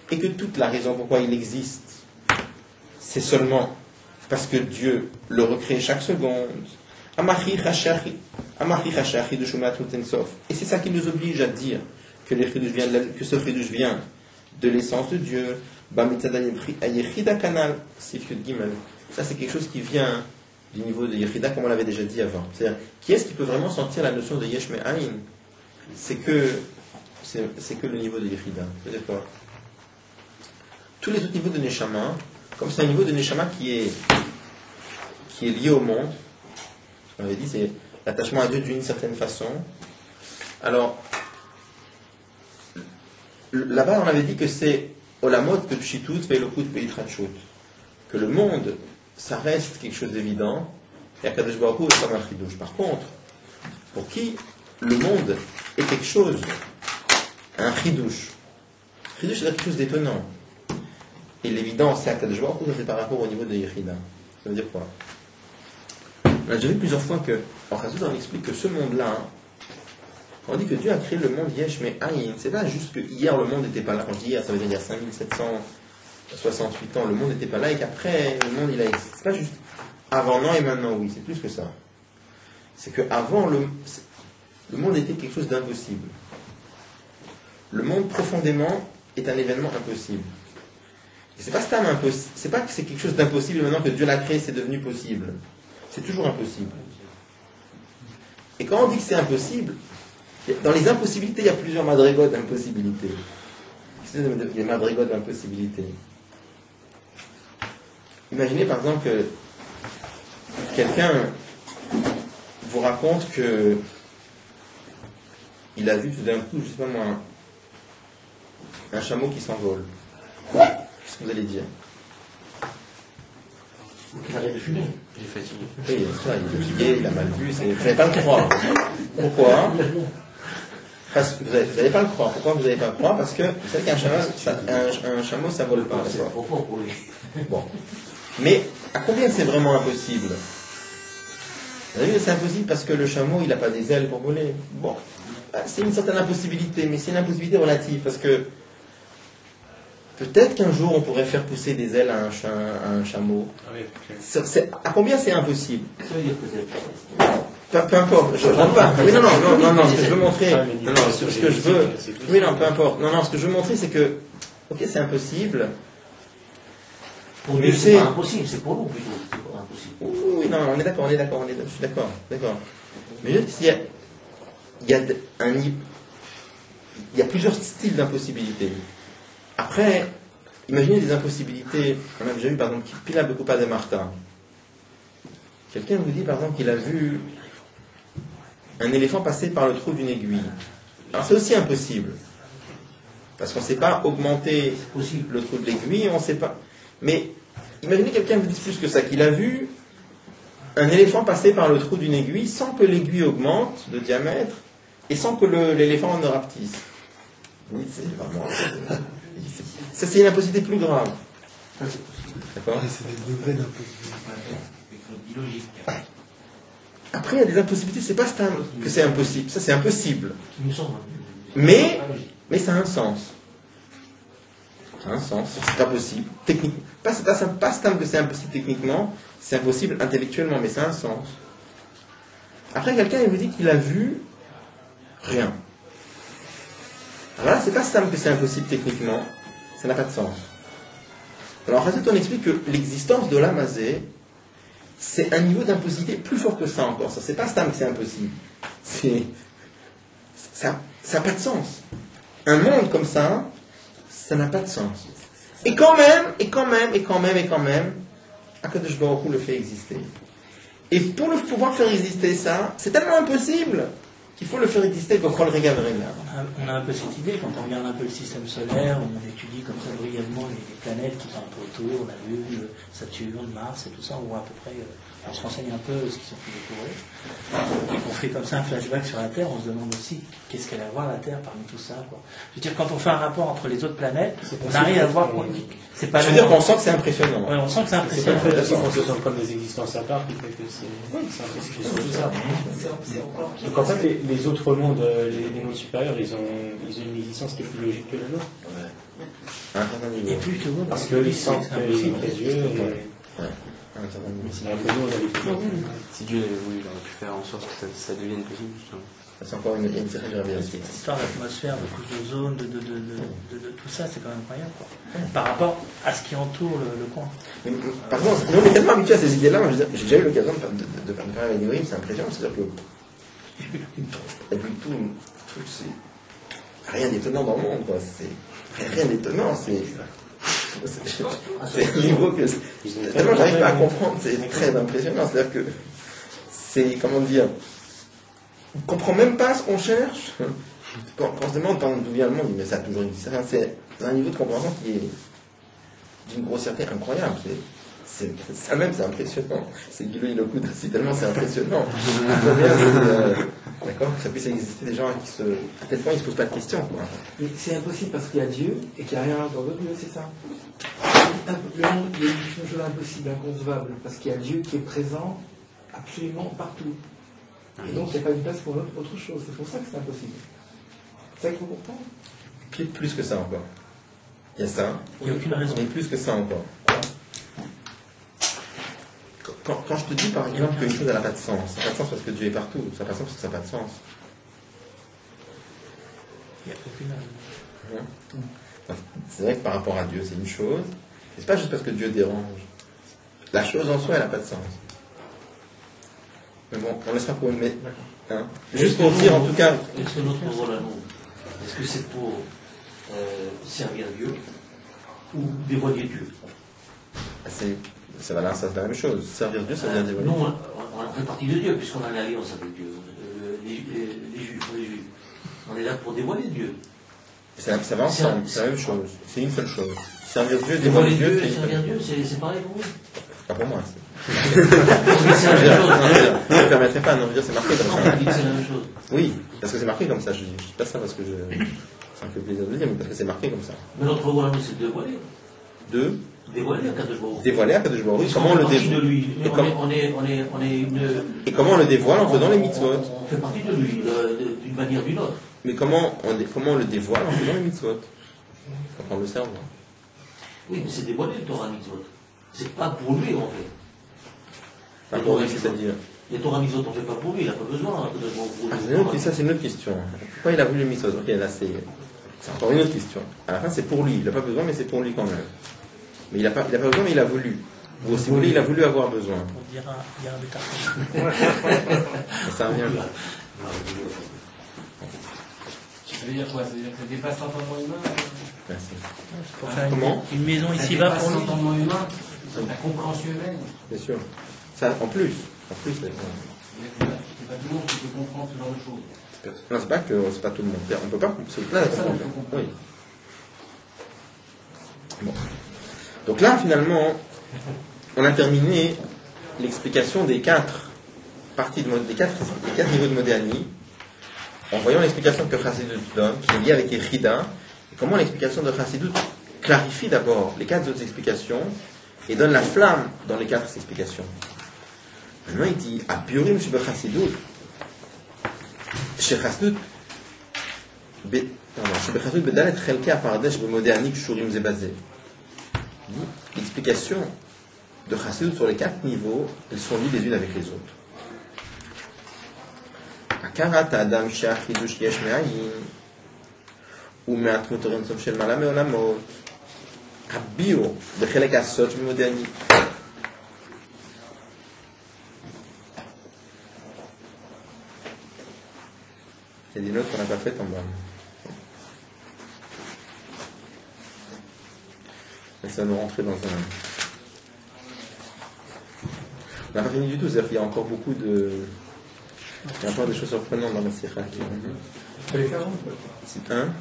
Et que toute la raison pourquoi il existe, c'est seulement parce que Dieu le recrée chaque seconde. Et c'est ça qui nous oblige à dire que ce chidouche vient de l'essence de Dieu. Ça c'est quelque chose qui vient du niveau de Yechida, comme on l'avait déjà dit avant. C'est-à-dire, qui est-ce qui peut vraiment sentir la notion de Yesh Me'ayin? C'est que le niveau de Yechida. C'est-à-dire quoi? Tous les autres niveaux de Neshama, comme c'est un niveau de Neshama qui est lié au monde, on avait dit, c'est l'attachement à Dieu d'une certaine façon, Alors, là-bas, on avait dit que c'est Olamot que Pshitut Veilokut Veitrachut. Que le monde, ça reste quelque chose d'évident, et Akadosh Baruch Hu est comme un chidouche. Par contre, pour qui le monde est quelque chose, un chidouche. Chidouche, c'est quelque chose d'étonnant. Et l'évidence, c'est Akadosh Baruch Hu, c'est par rapport au niveau de Yechida. Ça veut dire quoi? On a déjà vu plusieurs fois que, en Chassidut, on explique que ce monde-là, on dit que Dieu a créé le monde Yesh mais Ayin. C'est pas juste que hier le monde n'était pas là. Quand je dis hier, ça veut dire il y a 5768 ans, le monde n'était pas là et qu'après le monde il a existé. C'est pas juste avant non et maintenant oui, c'est plus que ça. C'est que avant le monde était quelque chose d'impossible. Le monde profondément est un événement impossible. Et c'est pas c'est pas que c'est quelque chose d'impossible maintenant que Dieu l'a créé, c'est devenu possible. C'est toujours impossible. Et quand on dit que c'est impossible, dans les impossibilités, il y a plusieurs madrigots d'impossibilité. C'est les madrigots d'impossibilité. Imaginez par exemple que quelqu'un vous raconte que il a vu tout d'un coup, je sais pas moi, un chameau qui s'envole. Qu'est-ce que vous allez dire? Il arrête de fumer. Il est fatigué. Oui, il est fatigué, il a mal vu, vous n'allez pas le croire. Pourquoi? Parce que vous n'allez pas le croire. Pourquoi vous n'allez pas le croire? Parce que vous savez qu'un chameau, ça vole pas. C'est trop fort pour lui. Bon. Mais à combien c'est vraiment impossible? Vous avez vu, c'est impossible parce que le chameau, il n'a pas des ailes pour voler. Bon. C'est une certaine impossibilité, mais c'est une impossibilité relative parce que peut-être qu'un jour on pourrait faire pousser des ailes à un chameau. À combien c'est impossible? Ça veut dire que c'est peu importe, je ne rentre pas. Oui, non, ce que je veux montrer. Non, ce que je veux. Oui, non, peu importe. Non, ce que je veux montrer, c'est que, ok, c'est impossible. Pour Dieu, c'est pas impossible, c'est pour nous plutôt. C'est pas impossible. Oui, non, on est d'accord, je suis d'accord. Mais je veux dire, il y a plusieurs styles d'impossibilité. Après, imaginez des impossibilités. On a déjà vu, par exemple, Pila de Coupa de Marta. Quelqu'un vous dit, par exemple, qu'il a vu un éléphant passer par le trou d'une aiguille. Alors c'est aussi impossible. Parce qu'on ne sait pas augmenter le trou de l'aiguille, on ne sait pas. Mais imaginez quelqu'un vous dise plus que ça, qu'il a vu un éléphant passer par le trou d'une aiguille sans que l'aiguille augmente de diamètre et sans que l'éléphant ne rapetisse. Oui, c'est vraiment... Ça, c'est une impossibilité plus grave. D'accord? C'est des degrés d'impossibilité. Après, il y a des impossibilités, c'est pas que c'est impossible. Ça, c'est impossible. Mais ça a un sens. Ça a un sens. C'est pas possible. Techniquement. C'est pas simple que c'est impossible techniquement, c'est impossible intellectuellement, mais ça a un sens. Après, quelqu'un, il vous dit qu'il a vu rien. Alors là, c'est pas simple que c'est impossible techniquement, ça n'a pas de sens. Alors, en fait, on explique que l'existence de l'amazé, c'est un niveau d'impossibilité plus fort que ça encore. Ça, c'est pas simple que c'est impossible. Ça n'a pas de sens. Un monde comme ça n'a pas de sens. Et quand même, Akadosh Baruch Hu le fait exister. Et pour pouvoir faire exister ça, c'est tellement impossible qu'il faut le faire exister comme Chol Rega V'Rega. On a un peu cette idée quand on regarde un peu le système solaire, on étudie comme ça brièvement les planètes qui sont un peu autour, on a vu Saturne, Mars et tout ça, on voit à peu près, on se renseigne un peu ce qu'ils ont pu découvrir. Et qu'on fait comme ça un flashback sur la Terre, on se demande aussi qu'est-ce qu'elle a à voir la Terre parmi tout ça, quoi. Je veux dire, quand on fait un rapport entre les autres planètes, on arrive à voir c'est pas. Je veux dire qu'on sent que c'est impressionnant. Ouais, on sent que c'est impressionnant. C'est le fait qu'on se sent comme des existences à part qui fait que c'est tout ça. Donc en fait, les autres mondes, les mondes supérieurs, ils ont une existence qui est plus logique que la nôtre. Et plus que vous, parce qu'ils sentent qu'ils ont des yeux. Si Dieu l'avait voulu, il aurait pu faire en sorte que ça devienne possible, justement. C'est encore une série de révélations. Cette histoire d'atmosphère, de couche d'ozone, de tout ça, c'est quand même incroyable, quoi. Par rapport à ce qui entoure le coin. Par contre, nous on est tellement habitués à ces idées-là. J'ai déjà eu l'occasion de faire avec Néoïm, c'est impressionnant. C'est-à-dire que c'est rien d'étonnant dans le monde, quoi. C'est rien d'étonnant. C'est un niveau que vraiment j'arrive pas à comprendre. C'est très impressionnant. C'est-à-dire que c'est, comment dire, ne comprend même pas ce qu'on cherche. Quand on se demande d'où vient le monde, mais ça a toujours dit ça. C'est un niveau de compréhension qui est d'une grossièreté incroyable. Ça même, c'est impressionnant. C'est Guido Ilokoud, c'est tellement c'est impressionnant. D'accord, que ça puisse exister des gens à tel point ils ne se posent pas de questions. Quoi. Mais c'est impossible parce qu'il y a Dieu et qu'il n'y a rien dans l'autre Dieu, c'est ça. Le monde, il y a une chose impossible, inconcevable, parce qu'il y a Dieu qui est présent absolument partout. Et donc il n'y a pas une place pour autre chose. C'est pour ça que c'est impossible. C'est ça qu'il faut comprendre. Plus que ça encore. Il y a ça. Il n'y a aucune raison. Mais plus que ça encore. Quand je te dis par exemple qu'une chose n'a pas de sens, ça n'a pas de sens parce que Dieu est partout, ça n'a pas de sens parce que ça n'a pas de sens. Il n'y a aucune raison. C'est vrai que par rapport à Dieu, c'est une chose, et c'est pas juste parce que Dieu dérange. La chose en soi, elle n'a pas de sens. Mais bon, on laissera pour une. Hein, juste pour dire en tout cas. Est-ce que notre rôle à nous, est-ce que c'est pour servir Dieu ou dévoiler Dieu? Ça va là, c'est la même chose. Servir Dieu, ça veut dire dévoiler. Nous, on fait partie de Dieu, puisqu'on a l'alliance avec Dieu. Les Juifs. On est là pour dévoiler Dieu. Ça va ensemble, c'est la même chose. C'est une seule chose. Servir Dieu, dévoiler Dieu, et servir Dieu, c'est pareil pour vous? Pas pour moi. Je ne permettrai pas, non, je veux dire, c'est marqué comme ça. C'est la même chose. Oui, parce que c'est marqué comme ça. Je ne dis pas ça parce que ça me fait plaisir de le dire, mais parce que c'est marqué comme ça. Mais notre rôle à nous, c'est de dévoiler. Dévoiler Akadosh Baruch Hu. Dévoiler Akadosh Baruch Hu. Comment on le dévoile? Et comment on le dévoile en faisant les mitzvot? On fait partie de lui, d'une manière ou d'une autre. Mais comment on le dévoile en faisant les mitzvot? Quand on le sert. Oui, mais c'est dévoiler le Torah mitzvot. C'est pas pour lui, on fait. Pas pour lui, c'est-à-dire? Les Torah mitzvot, on ne fait pas pour lui, il n'a pas besoin. Ça, c'est une autre question. Pourquoi il a voulu les mitzvot? Ok, là, c'est encore une autre question. À la fin, c'est pour lui. Il n'a pas besoin, mais c'est pour lui quand même. Mais il n'a pas besoin, mais il a voulu. Ou si vous voulez, il a voulu avoir besoin. On dira des Ça revient là. Ça veut dire quoi? Ça veut dire que ça dépasse l'entendement humain? Merci. Pour faire Comment une maison ici-bas pour lui. L'entendement humain, la compréhension humaine. Bien sûr. Ça, en plus. C'est pas tout le monde qui peut comprendre ce genre de choses. Non, c'est pas que c'est pas tout le monde. On peut pas. C'est plein de comprendre. Oui. Bon. Donc là, finalement, on a terminé l'explication des quatre parties des quatre niveaux de Modéani, en voyant l'explication que Chassidut donne, qui est liée avec Yechida, et comment l'explication de Chassidut clarifie d'abord les quatre autres explications et donne la flamme dans les quatre explications. Maintenant, il dit a Purim chez Chassidut, chez Chassidut, chez Chassidut Bedalet Chelke Apardesh Bemodéani Kshurim Zebazé. L'explication de Chassidut sur les quatre niveaux, elles sont liées les unes avec les autres. Akarat Adam Shachidush Yesh Me'ayin Umeat Motorim Som Shel Mala Me'olamot Habio Bechelek Asot Bemodéani. Il y a des notes qu'on n'a pas faites en bas. Et ça va nous rentrer dans un... On n'a pas fini du tout, c'est-à-dire qu'il y a encore beaucoup de... Il y a encore des choses surprenantes dans la Sikha. C'est un.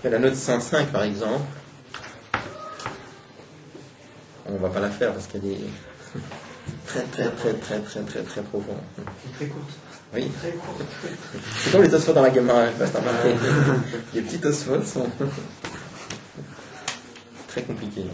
La note 105 par exemple, on ne va pas la faire parce qu'elle est très profonde. Très courte. Oui. C'est comme les osphores dans la Gemara, je sais pas remarqué. Les petits osphores sont très compliqués.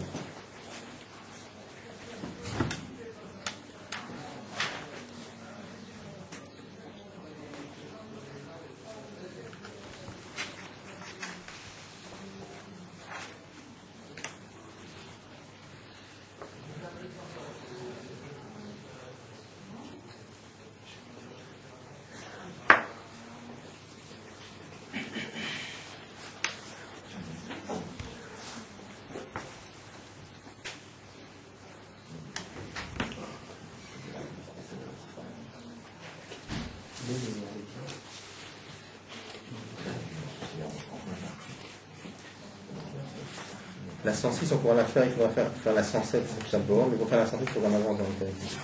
La 106, on pourra la faire, il faudra faire la 107 tout simplement, mais pour faire la 106, il faudra en avance dans le texte.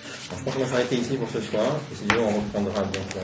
Je pense qu'on va s'arrêter ici pour ce soir, et si Dieu, on reprendra donc